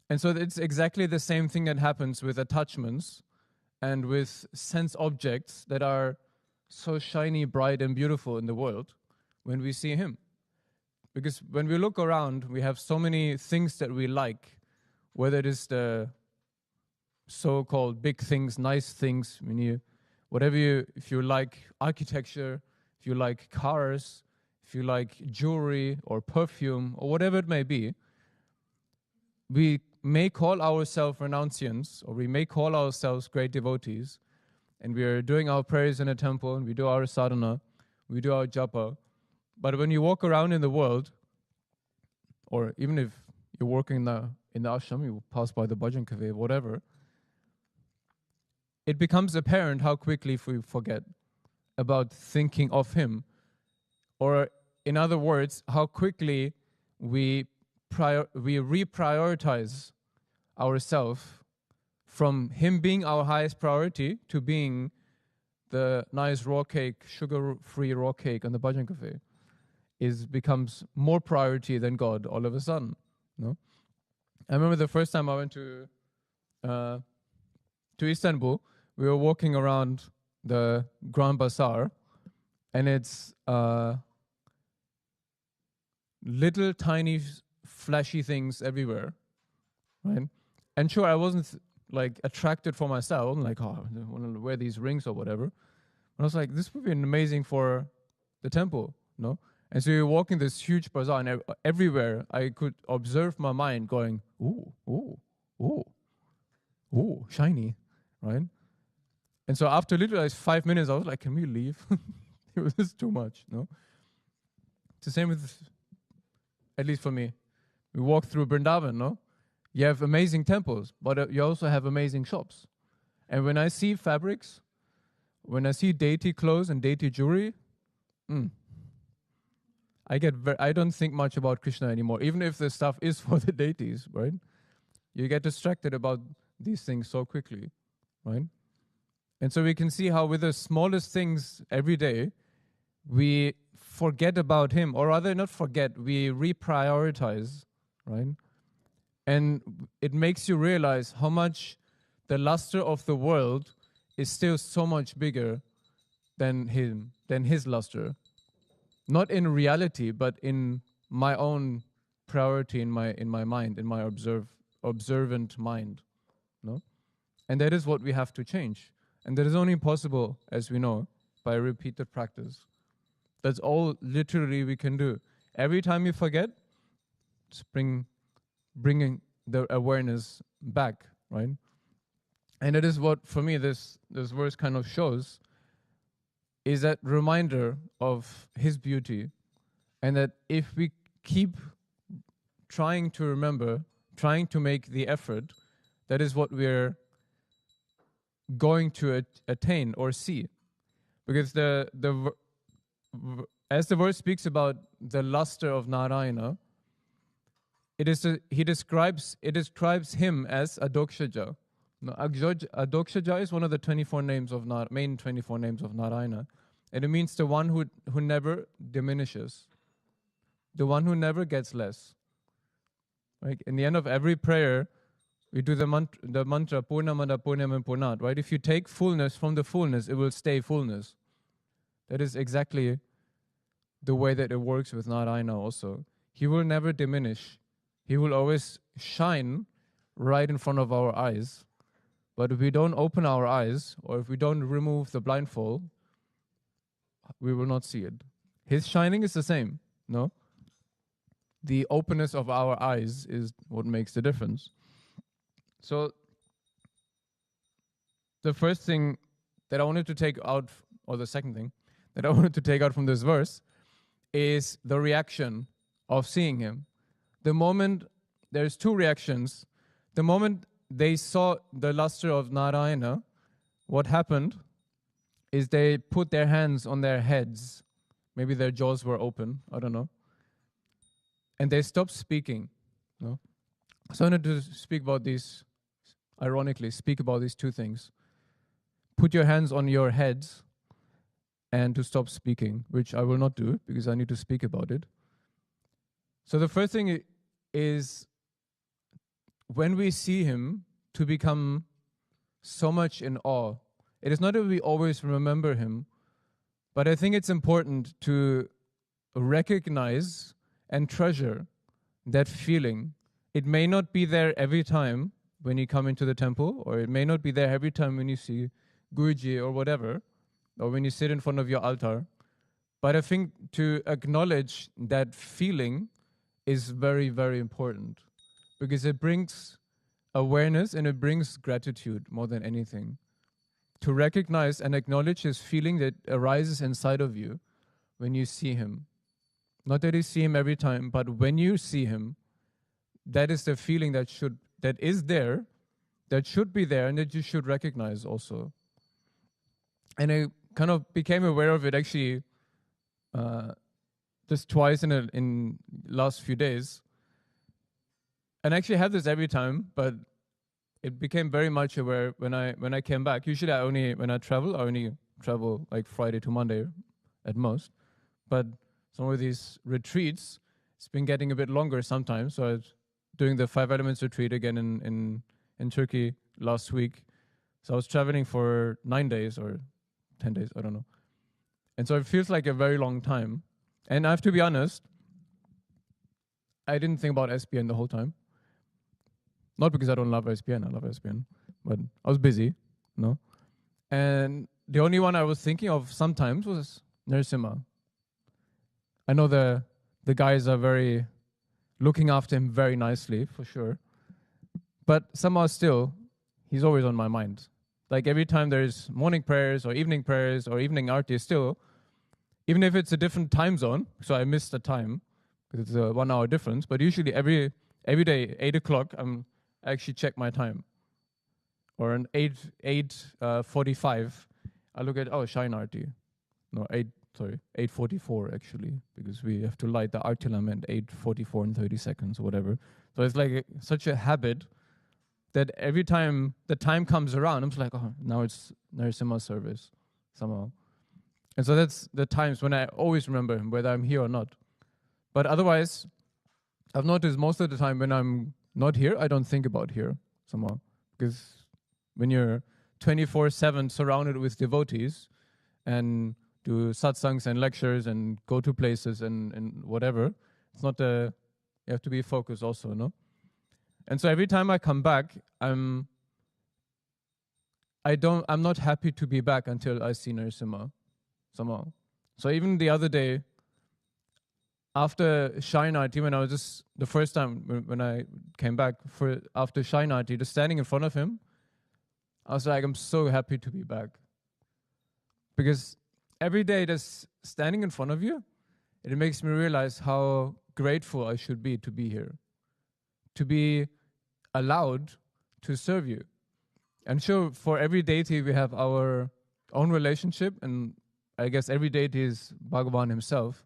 And so it's exactly the same thing that happens with attachments and with sense objects that are so shiny, bright, and beautiful in the world when we see him. Because when we look around, we have so many things that we like, whether it is the so-called big things, nice things, if you like architecture, if you like cars, if you like jewelry or perfume or whatever it may be, we may call ourselves renunciants, or we may call ourselves great devotees, and we are doing our prayers in a temple, and we do our sadhana, we do our japa. But when you walk around in the world, or even if you're working in the ashram, you pass by the bhajan cafe, whatever, it becomes apparent how quickly we forget about thinking of him. Or in other words, how quickly we reprioritize ourselves from him being our highest priority to being the nice raw cake, sugar-free raw cake on the bhajan cafe. Becomes more priority than God all of a sudden. No? I remember the first time I went to Istanbul, we were walking around the Grand Bazaar, and it's little tiny flashy things everywhere, right? And sure, I wasn't like attracted for myself, like, oh, I want to wear these rings or whatever. And I was like, this would be amazing for the temple, no? And so you're walking this huge bazaar, and everywhere I could observe my mind going, ooh, ooh, ooh, ooh, shiny, right? And so after literally 5 minutes, I was like, can we leave? It was just too much, no? It's the same with, at least for me. We walk through Vrindavan, no? You have amazing temples, but you also have amazing shops. And when I see fabrics, when I see deity clothes and deity jewelry, I don't think much about Krishna anymore, even if the stuff is for the deities, right? You get distracted about these things so quickly, right? And so we can see how with the smallest things every day, we forget about him, or rather not forget, we reprioritize, right? And it makes you realize how much the luster of the world is still so much bigger than his luster. Not in reality, but in my own priority, in my mind, in my observant mind. No? And that is what we have to change. And that is only possible, as we know, by repeated practice. That's all literally we can do. Every time you forget, just bringing the awareness back, right? And it is what, for me, this verse kind of shows, is that reminder of his beauty. And that if we keep trying to remember, trying to make the effort, that is what we're going to attain or see. Because as the verse speaks about the luster of Narayana, it describes him as Adokshaja. No, Adokshaja is one of the 24 names of main 24 names of Narayana, and it means the one who never diminishes, the one who never gets less. Right? In the end of every prayer, we do the mantra Purnamada Purnam Purnat. Right? If you take fullness from the fullness, it will stay fullness. That is exactly the way that it works with Narayana also. He will never diminish. He will always shine right in front of our eyes. But if we don't open our eyes, or if we don't remove the blindfold, we will not see it. His shining is the same, no? The openness of our eyes is what makes the difference. So, the first thing that I wanted to take out, or the second thing that I wanted to take out from this verse, is the reaction of seeing him. The moment, there's two reactions. The moment they saw the luster of Narayana, what happened is they put their hands on their heads. Maybe their jaws were open, I don't know. And they stopped speaking. No? So I wanted to speak about these two things. Put your hands on your heads and to stop speaking, which I will not do because I need to speak about it. So the first thing is, when we see him, to become so much in awe. It is not that we always remember him, but I think it's important to recognize and treasure that feeling. It may not be there every time when you come into the temple, or it may not be there every time when you see Guruji or whatever, or when you sit in front of your altar. But I think to acknowledge that feeling is very, very important, because it brings awareness and it brings gratitude more than anything. To recognize and acknowledge his feeling that arises inside of you when you see him. Not that you see him every time, but when you see him, that is the feeling that is there, that should be there, and that you should recognize also. And I kind of became aware of it actually just twice in last few days. And I actually have this every time, but it became very much aware when I came back. Usually when I travel, I only travel like Friday to Monday at most. But some of these retreats, it's been getting a bit longer sometimes. So I was doing the 5 Elements retreat again in Turkey last week. So I was traveling for 9 days or 10 days, I don't know. And so it feels like a very long time. And I have to be honest, I didn't think about SPN the whole time. Not because I don't love SPN, I love SPN, but I was busy, no? And the only one I was thinking of sometimes was Narasimha. I know the guys are very looking after him very nicely, for sure. But somehow still, he's always on my mind. Like every time there's morning prayers or evening Arati, still, even if it's a different time zone, so I missed the time, because it's a 1 hour difference, but usually every day, 8 o'clock, I actually check my time. Or an 8:45, I look at, Shine Arati. No, 8:44 actually, because we have to light the Arati lamp at 8:44 and 30 seconds or whatever. So it's like such a habit that every time the time comes around, I'm just like, now it's Narasimha service somehow. And so that's the times when I always remember him, whether I'm here or not. But otherwise, I've noticed most of the time when I'm not here, I don't think about here somehow. Because when you're 24/7 surrounded with devotees and do satsangs and lectures and go to places and whatever, it's not you have to be focused also, no? And so every time I come back, I'm not happy to be back until I see Narasimha somehow. So even the other day, after Shine Arati, when I was just the first time when I came back after Shine Arati, just standing in front of him, I was like, I'm so happy to be back. Because every day just standing in front of you, it makes me realize how grateful I should be to be here. To be allowed to serve you. And sure, for every deity we have our own relationship, and I guess every deity is Bhagavan himself.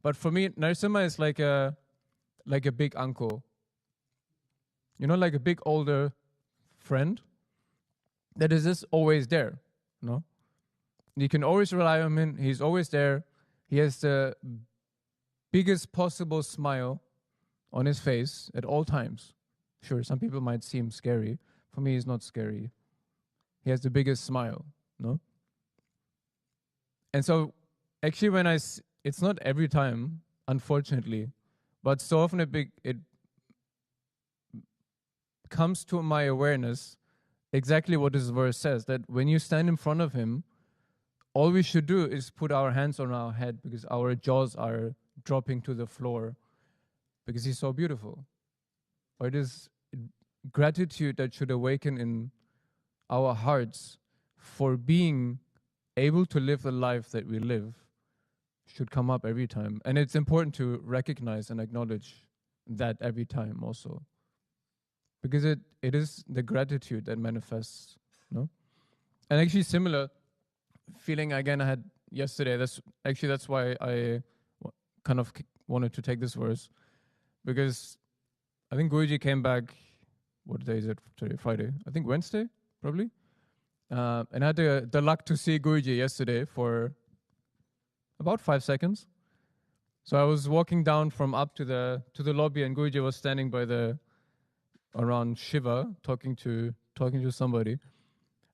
But for me, Narasimha is like a big uncle. You know, like a big older friend that is just always there, no? You can always rely on him. He's always there. He has the biggest possible smile on his face at all times. Sure, some people might seem scary. For me, he's not scary. He has the biggest smile, no? And so, actually, it's not every time, unfortunately, but so often it comes to my awareness exactly what this verse says, that when you stand in front of him, all we should do is put our hands on our head because our jaws are dropping to the floor because he's so beautiful. Or it is gratitude that should awaken in our hearts for being able to live the life that we live should come up every time. And it's important to recognize and acknowledge that every time also. Because it is the gratitude that manifests, no? And actually similar feeling again I had yesterday. That's why I kind of wanted to take this verse. Because I think Guruji came back, what day is it today? Friday. I think Wednesday, probably. And I had the luck to see Guruji yesterday for about 5 seconds. So I was walking down from up to the lobby, and Guruji was standing by around Shiva, talking to somebody.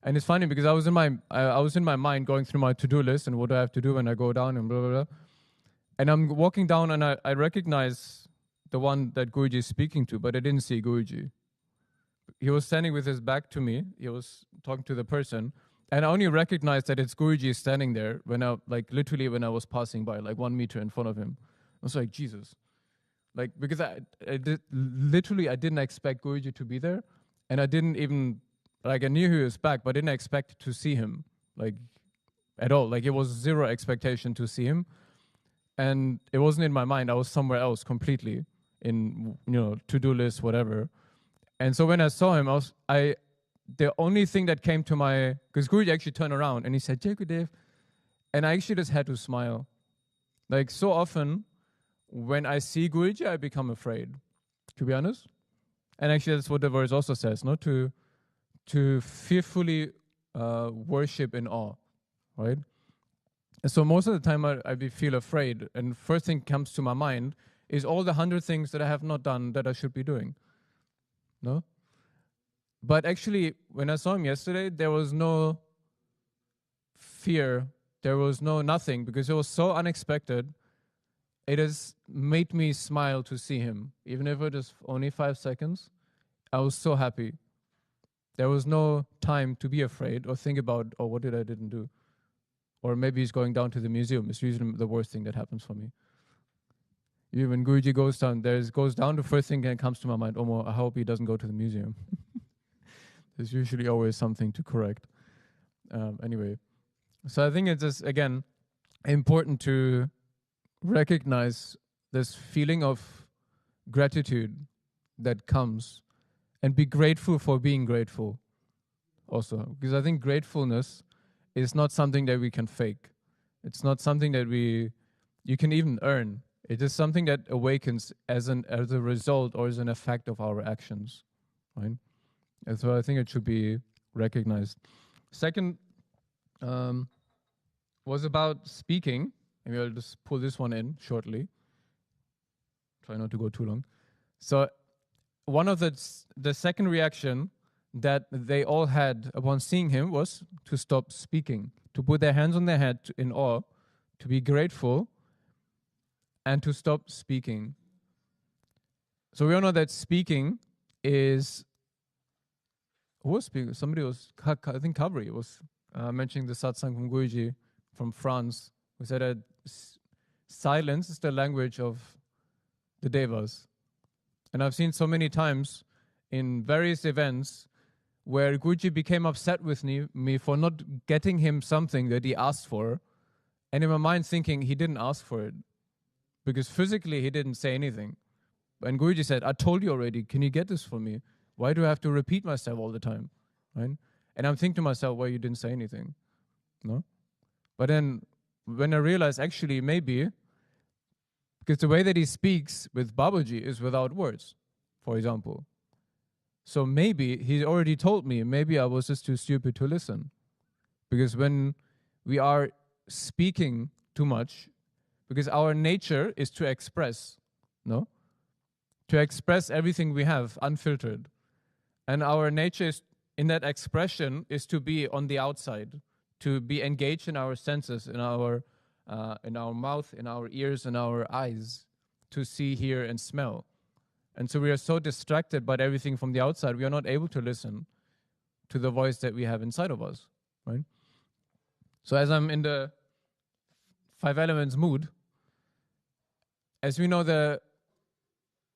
And it's funny because I was in my mind going through my to-do list and what do I have to do when I go down and blah blah blah. And I'm walking down and I recognize the one that Guruji is speaking to, but I didn't see Guruji. He was standing with his back to me. He was talking to the person. And I only recognized that it's Guruji standing there when I, like, literally when I was passing by, like 1 meter in front of him. I was like, Jesus. Like, because I didn't expect Guruji to be there. And I didn't even, like, I knew he was back, but I didn't expect to see him, like, at all. Like, it was zero expectation to see him. And it wasn't in my mind. I was somewhere else completely in, to-do list, whatever. And so when I saw him, the only thing that came to because Guruji actually turned around and he said, Jai Gurudev. And I actually just had to smile. Like, so often when I see Guruji, I become afraid, to be honest. And actually that's what the verse also says, not to fearfully worship in awe, right? And so most of the time I feel afraid, and first thing comes to my mind is all the 100 things that I have not done that I should be doing. No? But actually, when I saw him yesterday, there was no fear. There was nothing, because it was so unexpected. It has made me smile to see him. Even if it is only 5 seconds, I was so happy. There was no time to be afraid or think about, oh, what did I didn't do? Or maybe he's going down to the museum. It's usually the worst thing that happens for me. Even when Guruji goes down, the first thing that comes to my mind, oh, I hope he doesn't go to the museum. There's usually always something to correct. Anyway, so I think it's just, again, important to recognize this feeling of gratitude that comes and be grateful for being grateful also. Because I think gratefulness is not something that we can fake. It's not something that you can even earn. It is something that awakens as a result or as an effect of our actions, right? And so I think it should be recognized. Second was about speaking. Maybe I'll just pull this one in shortly. Try not to go too long. So one of the second reaction that they all had upon seeing him was to stop speaking, to put their hands on their head in awe, to be grateful, and to stop speaking. So we all know that speaking is... Who was speaking? Somebody was, I think Kavri was mentioning the satsang from Guruji from France, who said that silence is the language of the devas. And I've seen so many times in various events where Guruji became upset with me for not getting him something that he asked for, and in my mind thinking he didn't ask for it, because physically he didn't say anything. And Guruji said, I told you already, can you get this for me? Why do I have to repeat myself all the time? Right? And I'm thinking to myself, well, you didn't say anything. No? But then when I realized actually maybe, because the way that he speaks with Babaji is without words, for example. So maybe he already told me, maybe I was just too stupid to listen. Because when we are speaking too much, because our nature is to express, no? To express everything we have, unfiltered. And our nature is, in that expression is to be on the outside, to be engaged in our senses, in our mouth, in our ears, in our eyes, to see, hear, and smell. And so we are so distracted by everything from the outside, we are not able to listen to the voice that we have inside of us, right? So as I'm in the 5 elements mood, as we know, the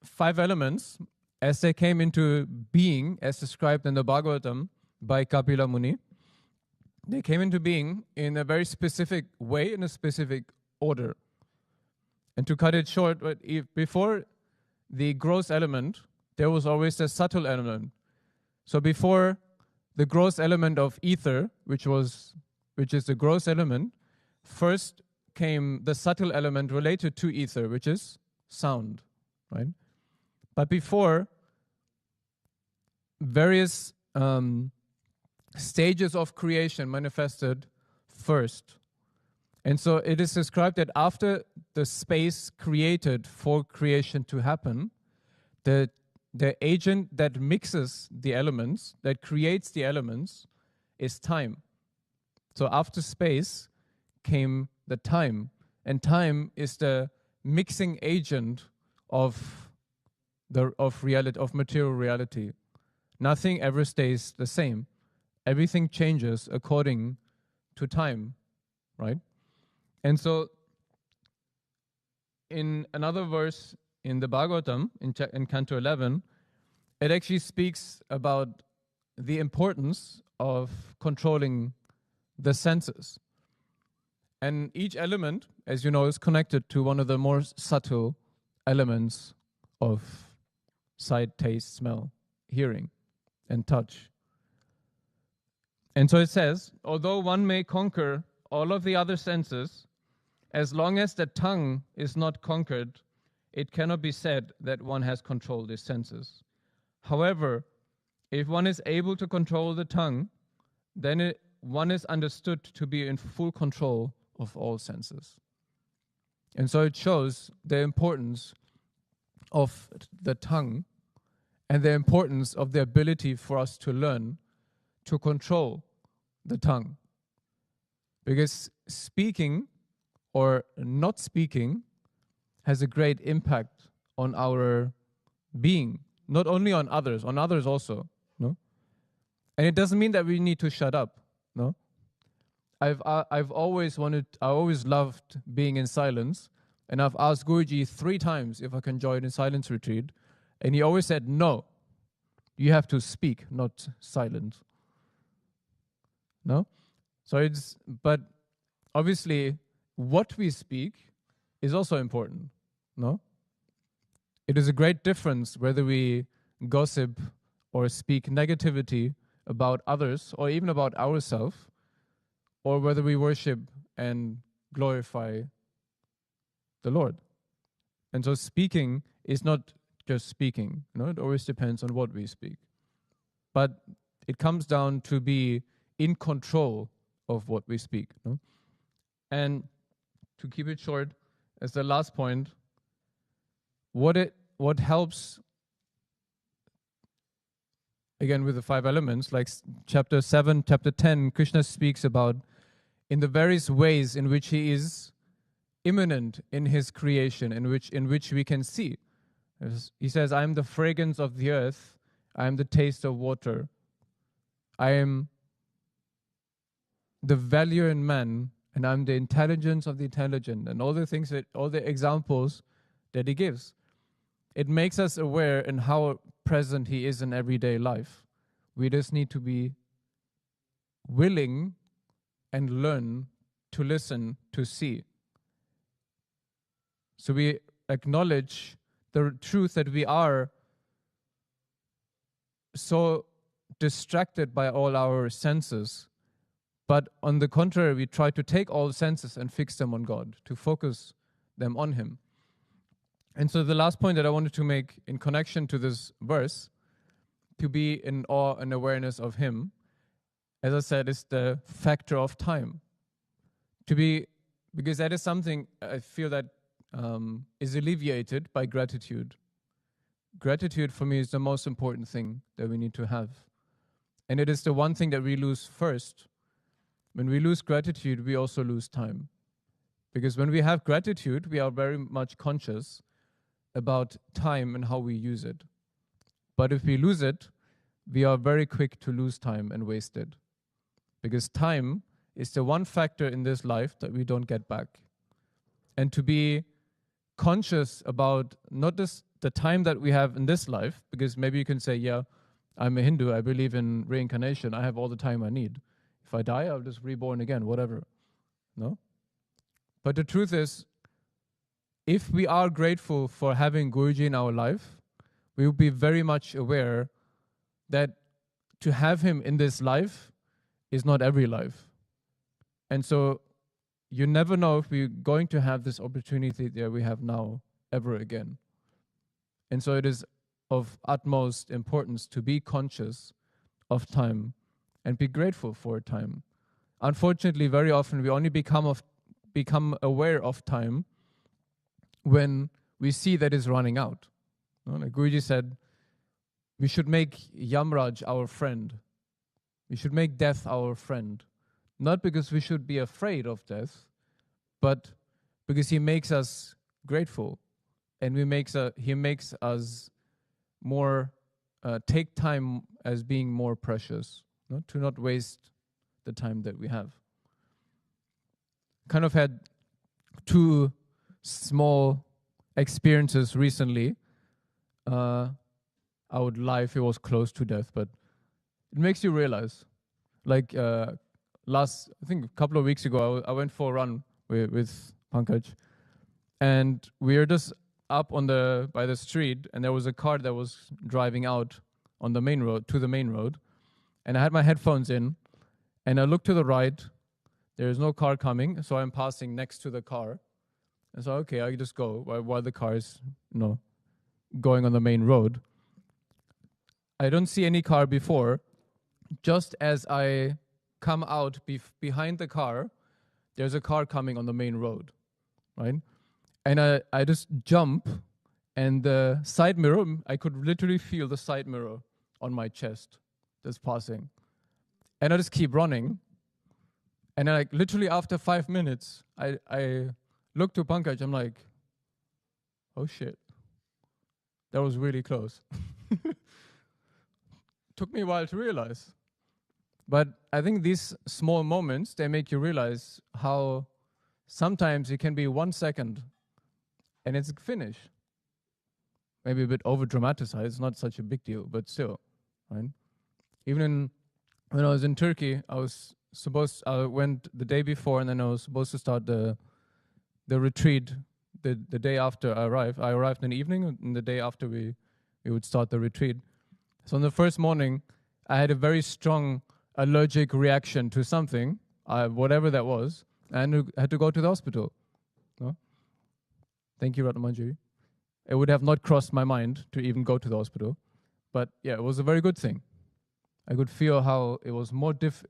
5 elements, as they came into being, as described in the Bhagavatam by Kapila Muni, they came into being in a very specific way, in a specific order. And to cut it short, before the gross element, there was always the subtle element. So before the gross element of ether, which is the gross element, first came the subtle element related to ether, which is sound, right? But before, various stages of creation manifested first. And so it is described that after the space created for creation to happen, the agent that mixes the elements, that creates the elements, is time. So after space came the time. and time is the mixing agent of reality, of material reality. Nothing ever stays the same. Everything changes according to time, right? And so in another verse in the Bhagavatam, in Canto 11, it actually speaks about the importance of controlling the senses. And each element, as you know, is connected to one of the more subtle elements of sight, taste, smell, hearing, and touch. And so it says, although one may conquer all of the other senses, as long as the tongue is not conquered, it cannot be said that one has controlled his senses. However, if one is able to control the tongue, then one is understood to be in full control of all senses. And so it shows the importance of the tongue and the importance of the ability for us to learn to control the tongue. Because speaking or not speaking has a great impact on our being, not only on others also, no? And it doesn't mean that we need to shut up, no? I always loved being in silence, and I've asked Guruji 3 times if I can join a silence retreat, and he always said, no, you have to speak, not silent. No? But obviously, what we speak is also important, no? It is a great difference whether we gossip or speak negativity about others or even about ourselves, or whether we worship and glorify the Lord. And so speaking is not just speaking, it always depends on what we speak. But it comes down to be in control of what we speak. No? And to keep it short, as the last point, what helps, again with the 5 elements, like chapter 7, chapter 10, Krishna speaks about in the various ways in which he is immanent in his creation, in which we can see. He says, I am the fragrance of the earth, I am the taste of water, I am the value in man, and I'm the intelligence of the intelligent, and all the examples that he gives. It makes us aware in how present he is in everyday life. We just need to be willing and learn to listen, to see. So we acknowledge the truth that we are so distracted by all our senses. But on the contrary, we try to take all senses and fix them on God, to focus them on Him. And so the last point that I wanted to make in connection to this verse, to be in awe and awareness of Him, as I said, is the factor of time. Because that is something I feel that is alleviated by gratitude. Gratitude for me is the most important thing that we need to have. And it is the one thing that we lose first. When we lose gratitude, we also lose time. Because when we have gratitude, we are very much conscious about time and how we use it. But if we lose it, we are very quick to lose time and waste it. Because time is the one factor in this life that we don't get back. And to be conscious about not just the time that we have in this life, because maybe you can say, yeah, I'm a Hindu, I believe in reincarnation, I have all the time I need. If I die, I'll just reborn again, whatever. No? But the truth is, if we are grateful for having Guruji in our life, we will be very much aware that to have him in this life is not every life. And so you never know if we're going to have this opportunity that we have now ever again. And so it is of utmost importance to be conscious of time and be grateful for time. Unfortunately, very often we only become aware of time when we see that it's running out. Like Guruji said, we should make Yamraj our friend. We should make death our friend. Not because we should be afraid of death, but because He makes us grateful, and He makes us more take time as being more precious, no? To not waste the time that we have. Kind of had two small experiences recently. I would lie if it was close to death, but it makes you realize. Like I think a couple of weeks ago, I went for a run with Pankaj, and we were just up by the street, and there was a car that was driving out on the main road, to the main road, and I had my headphones in, and I looked to the right. There is no car coming, so I'm passing next to the car. And so, okay, I just go while the car is, going on the main road. I don't see any car before. Just as I come out behind the car, there's a car coming on the main road, right? And I just jump, and the side mirror, I could literally feel the side mirror on my chest just passing. And I just keep running. And then, like, literally after 5 minutes, I look to Pankaj, I'm like, oh shit, that was really close. Took me a while to realize. But I think these small moments, they make you realize how sometimes it can be 1 second and it's finished. Maybe a bit over-dramatized, it's not such a big deal, but still, right? When I was in Turkey, I went the day before, and then I was supposed to start the retreat the day after I arrived. I arrived in the evening, and the day after we would start the retreat. So on the first morning, I had a very strong allergic reaction to something, whatever that was, and I had to go to the hospital. No? Thank you, Ratnamanjari. It would have not crossed my mind to even go to the hospital. But yeah, it was a very good thing. I could feel how it was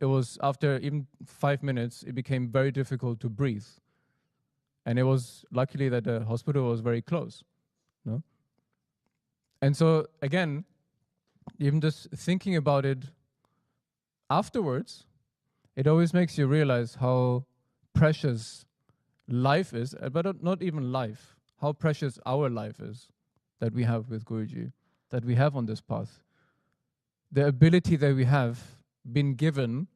it was after even 5 minutes, it became very difficult to breathe. And it was luckily that the hospital was very close. No? And so again, even just thinking about it afterwards, it always makes you realize how precious life is, but not even life, how precious our life is that we have with Guruji, that we have on this path. The ability that we have been given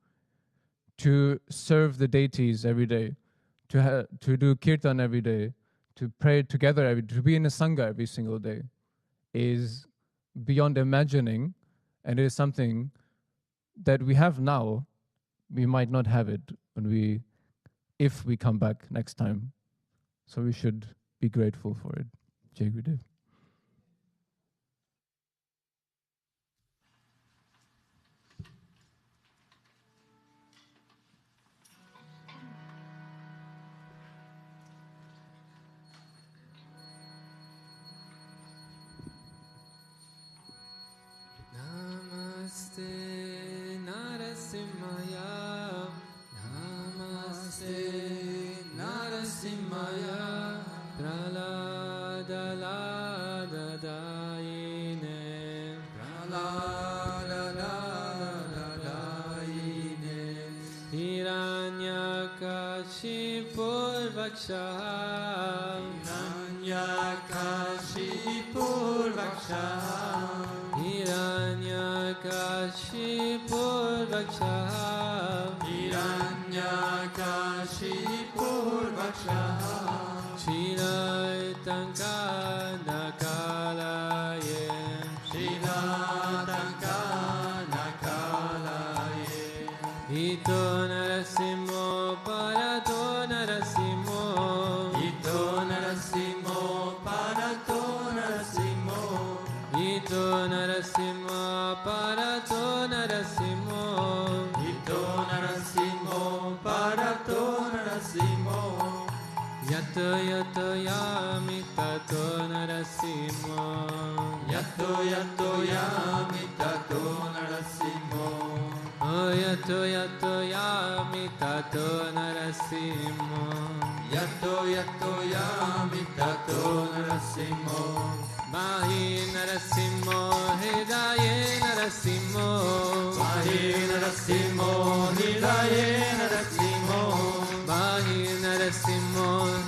to serve the deities every day, to do kirtan every day, to pray together to be in a sangha every single day, is beyond imagining, and it is something that we have now. We might not have it if we come back next time. So we should be grateful for it. Jai Gurudev.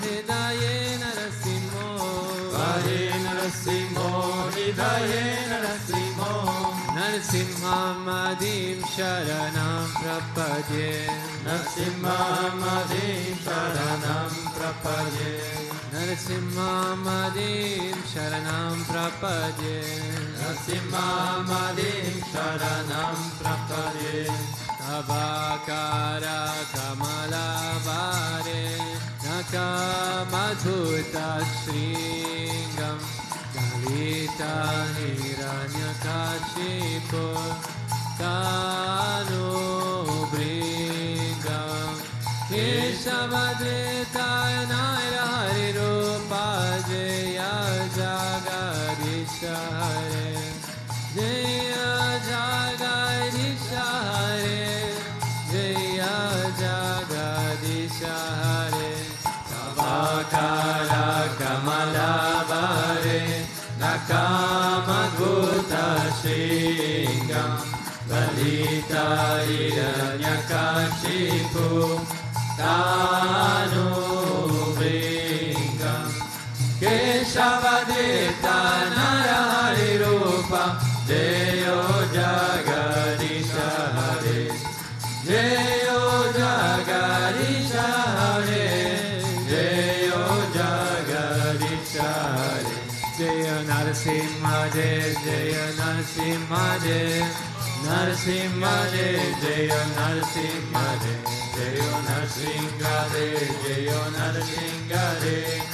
Hridaye Hridaye Narasimho Narasimhamadim Sharanam Prapadye Narasimhamadim Sharanam Prapadye Narasimhamadim Sharanam Prapadye Narasimhamadim Sharanam Prapadye Abhakara Kamalavare Nakamadhuta Shringam Dalita Hiranyakashipo Tanu Bringam Keshavadrita Naira Harirupa Jaya Jagadisha Hare Jaya Jagadisha Hare Jaya Jagadisha Hare Abhakara Kamalavare Nakamadhuta Shringam Dalita Hiranyakashipu Tanu Bringam Keshavadrita Narahari Rupa Jayo Jagadisha Hare Jayo Jagadisha Hare Jayo Jagadisha Hare Jaya Narasimha Dev Jaya Narasimha Dev Narasimha Dev Jaya Narasimha Dev Jaya Narasimha Dev Jaya Narasimha Dev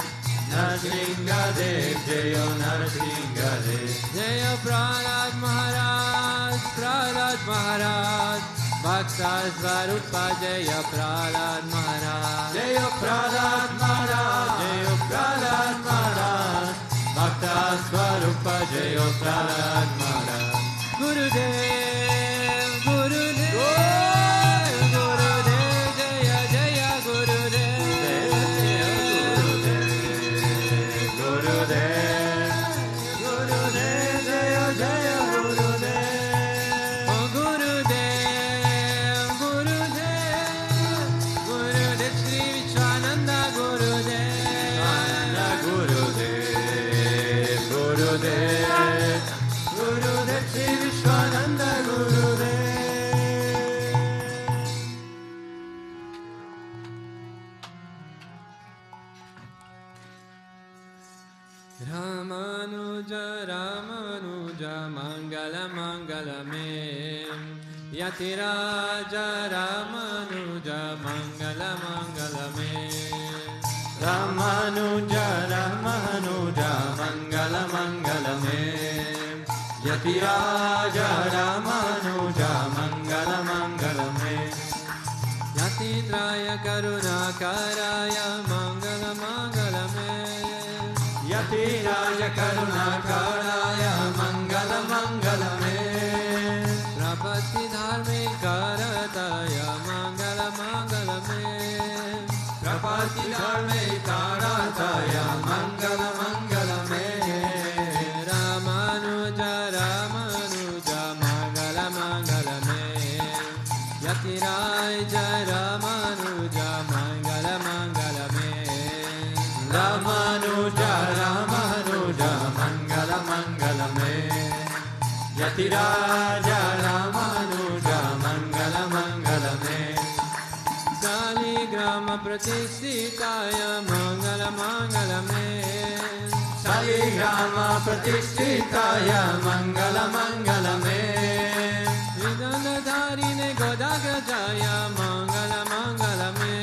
Narasimha Dev Jaya Narasimha Dev Jaya Prahlad Maharaj Prahlad Maharaj Bhakta Svarupa Jaya Prahlad Maharaj Jaya Prahlad Maharaj Jaya Prahlad Maharaj Bhakta Svarupa Jaya Prahlad Maharaj Gurudev Gurudev Gurudev Jaya Jaya Gurudev Gurudev Gurudev Jaya Jaya Gurudev Oh Gurudev Gurudev Gurudev Sri Vishwananda Gurudev Ananda Gurudev Gurudev Gurudev Sri Vishwananda Gurudev Ramanuja Ramanuja Mangala Mangala Me Yatiraja Ramanuja Mangala Mangala Me Ramanuja Ramanuja Mangala Mangala Me Yatiraja Ramanuja Mangala Mangala Me Yatitraya Karunakaraya Mangala Mangala Me Yatiraja Karunakaraya Mangala Mangala Me Prapatti Dharme Karataya Mangala Mangala Me Prapatti Dharme Karataya Mangala Mangala Me Ramanuja Ramanuja Mangala Mangala Me Yatiraja Ramanuja Mangala Mangala Me Ramanuja Ramanuja Mangala Mangala Me Yatiraja Ramanuja Mangala Mangala Me Saligrama Pratisthitaya Mangala Mangala Me Saligrama Pratisthitaya Mangala Mangala Me Vidandadharine Godagrajaya Mangala Mangala Me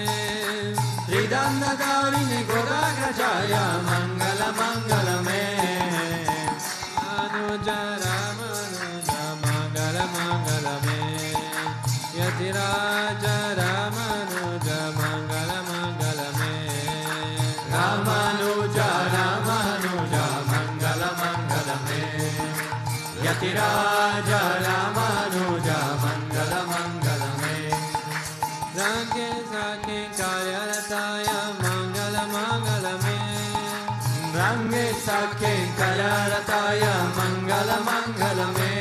Ridandadharine Godagrajaya Mangala Mangala Me Anuja Ramanuja Mangala Mangala Me Yatiraja Ramanuja Mangala Mangala Me Ramanuja Ramanuja Mangala Mangala Me Yatiraja Ramanuja Mangala Mangala Me Ranke Sake Karyarataya Mangala Mangala Me Range Sakhe Kalarataya Mangala Mangala Me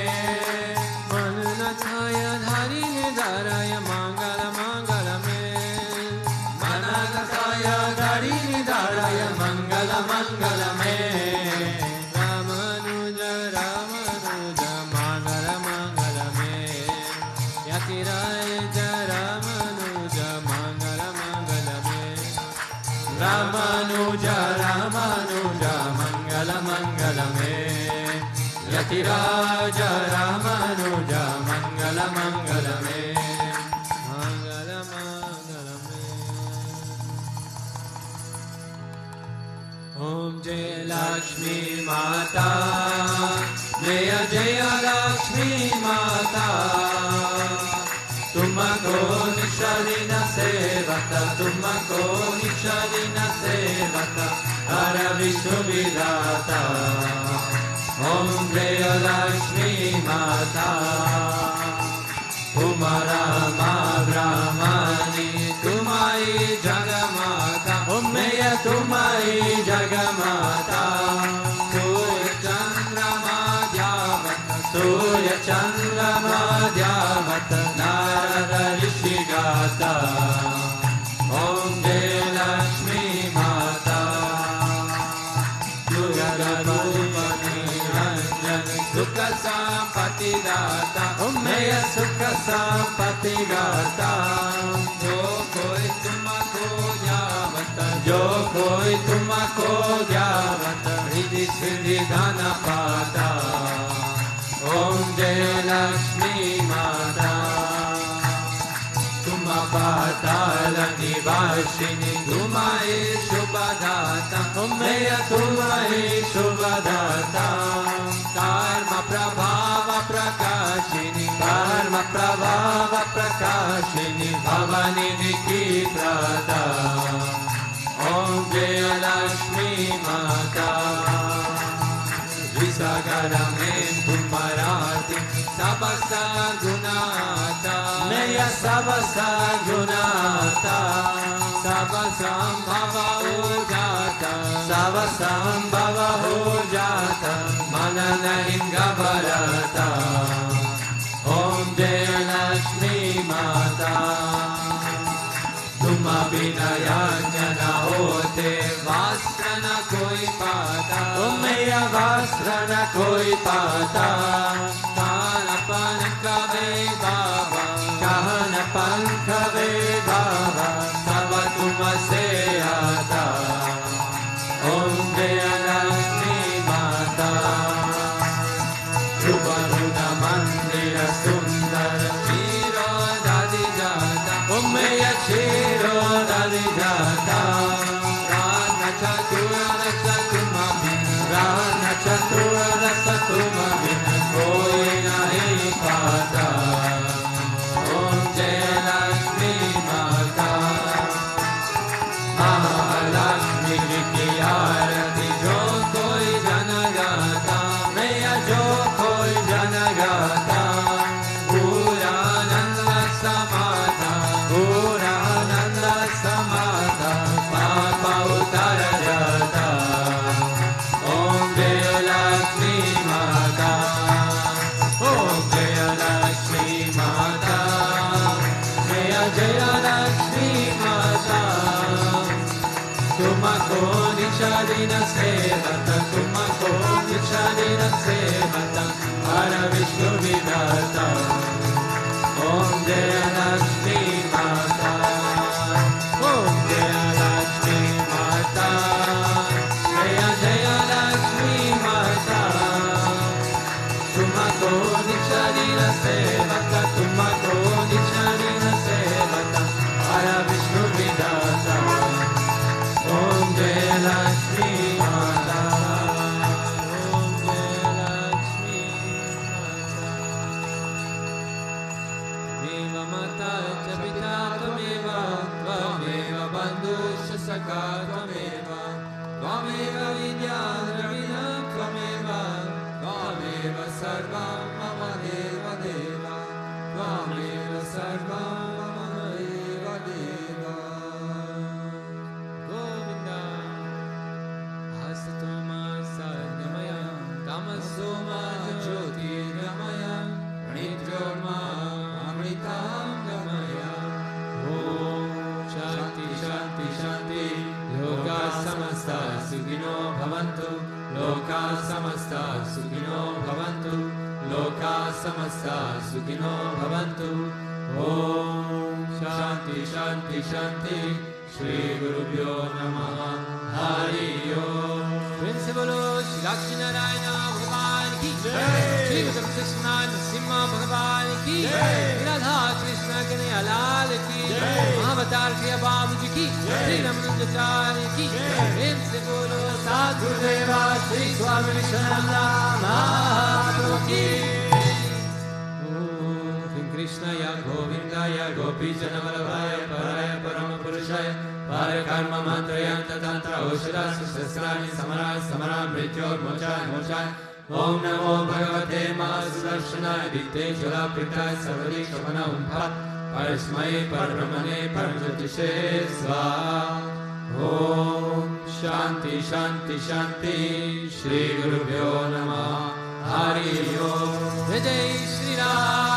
Manunachaya Dharine Dharaya Mangala Mangala Me Manakataya Dharini Dharaya Mangala Mangala Me Ramanuja Yatiraja Ramanuja Mangala Mangala Me Ramanuja Ramanuja Mangala Mangala Me Yatiraja Ramanuja Mangala Mangala Me Mangala Mangala Me Om Jai Lakshmi Mata Jaya Jaya Lakshmi Mata Tumako Nishadina Sevata Tumako Nishadina Sevata Hara Vishnu Vidata Om Jaya Lakshmi Mata Umarama Brahmani Tumai Jagamata Om Meya Tumai Jagamata Surya Chandra Madhyavata Surya Chandra Madhyavata Narada Rishigata Om Jaya Lakshmi Mata Yugarupani Ranjani Sukha Sampati Data Om Meya Sukha Sampati Data Jo koi tumako javata Jo koi tumako javata Hridi Siddhi Dhana Pata Om Jaya Lakshmi Mata Tuma Patala Nivashini Tumai Shubhadata Om Meya Tumai Shubhadata Karma Prabhava Prakashini Karma Prabhava Prakashini Bhavani Niki Prada Om Jaya Lakshmi Mata Visagaramem Pumarati Sabasa Gunata Meya Sabasa Gunata Sabasambhava Ujata Sabasambhava Ujata Mananahinga Bharata Om Jaya Lakshmi Mata Tuma Vinayajana Hote Vasrana Koi Pata Om Meya Vasrana Koi Pata Kana Pankave Baba Kana Pankave Baba Sava Tuma Seyata Om Jaya Lakshmi Mata Ruparuna Mandira Sundara Shiro Dadi Jata Om Meya Shiro Dadi Jata Rana Chatura Satuma Vina Rana Chatura Satuma Vina Koi Nahi Pata Om Jaya Lakshmi Mata Mahalakshmi Ki Arati Jo Koi Janagata Meya Jo Koi Janagata Purananda Samata Purananda Samata Papa Uttara Jata Om Jaya Lakshmi Mata Om Jaya Lakshmi Mata Jaya Jaya Lakshmi Mata Tumako Nishadina Sevata Tumako Nishadina Sevata Hara Vishnu Vidata Om Jaya Lakshmi Mata Om Jaya Lakshmi Mata Jaya Jaya Lakshmi Mata Tumako Nishadina Sevata Tumako Nishadina Sevata Hara Vishnu Vidata Om Jaya Lakshmi Mata Om Jaya Lakshmi Mata Viva Mata Cha Pita Tvameva Tvameva Bandhusha Sakha Tvameva Tvameva Vidya Dravina Tvameva Tvameva Sarvam Mama Deva Deva Tvameva Sarvam Mama Deva Deva Govinda Asatoma Sadgamaya Tamasoma Jyotirgamaya Nityorma Amritam Gamaya Om Shanti Shanti Shanti Loka Samasta Sukhino Bhavantu Loka Samasta Sukhino Bhavantu Loka Samasta Sukhino Bhavantu Shanti Shanti Shri Gurubhyo Namaha Hari Om. Prince Bolo Shri Lakshmi Narayana Bhagavan ki Shri Bhutabhrteshwarnath Bhagavan ki Radha Krishna Kanhaiya Lal ki Mahavatar Kriya Babuji ki Shri Ramanujacharya ki Prince Bolo Sadgurudeva Sri Swami Vishwananda Mahaprabhu ki. Krishna ya Govinda ya Gopi Janavalabhaya Paraya Parama Purushaya Para Karma Mantrayanta Tantra Oshada Sasrani Samara Samara Mrityor Mochay Mochay Om Namo Bhagavate Mahasudarshana Dite Jala Prita Sarvadi Shavana Umpha Parasmai Parbrahmane Paramjyotishe Sva. Om Shanti Shanti Shanti Shri Gurubhyo Namaha Hari Om. Jai Shri Ram.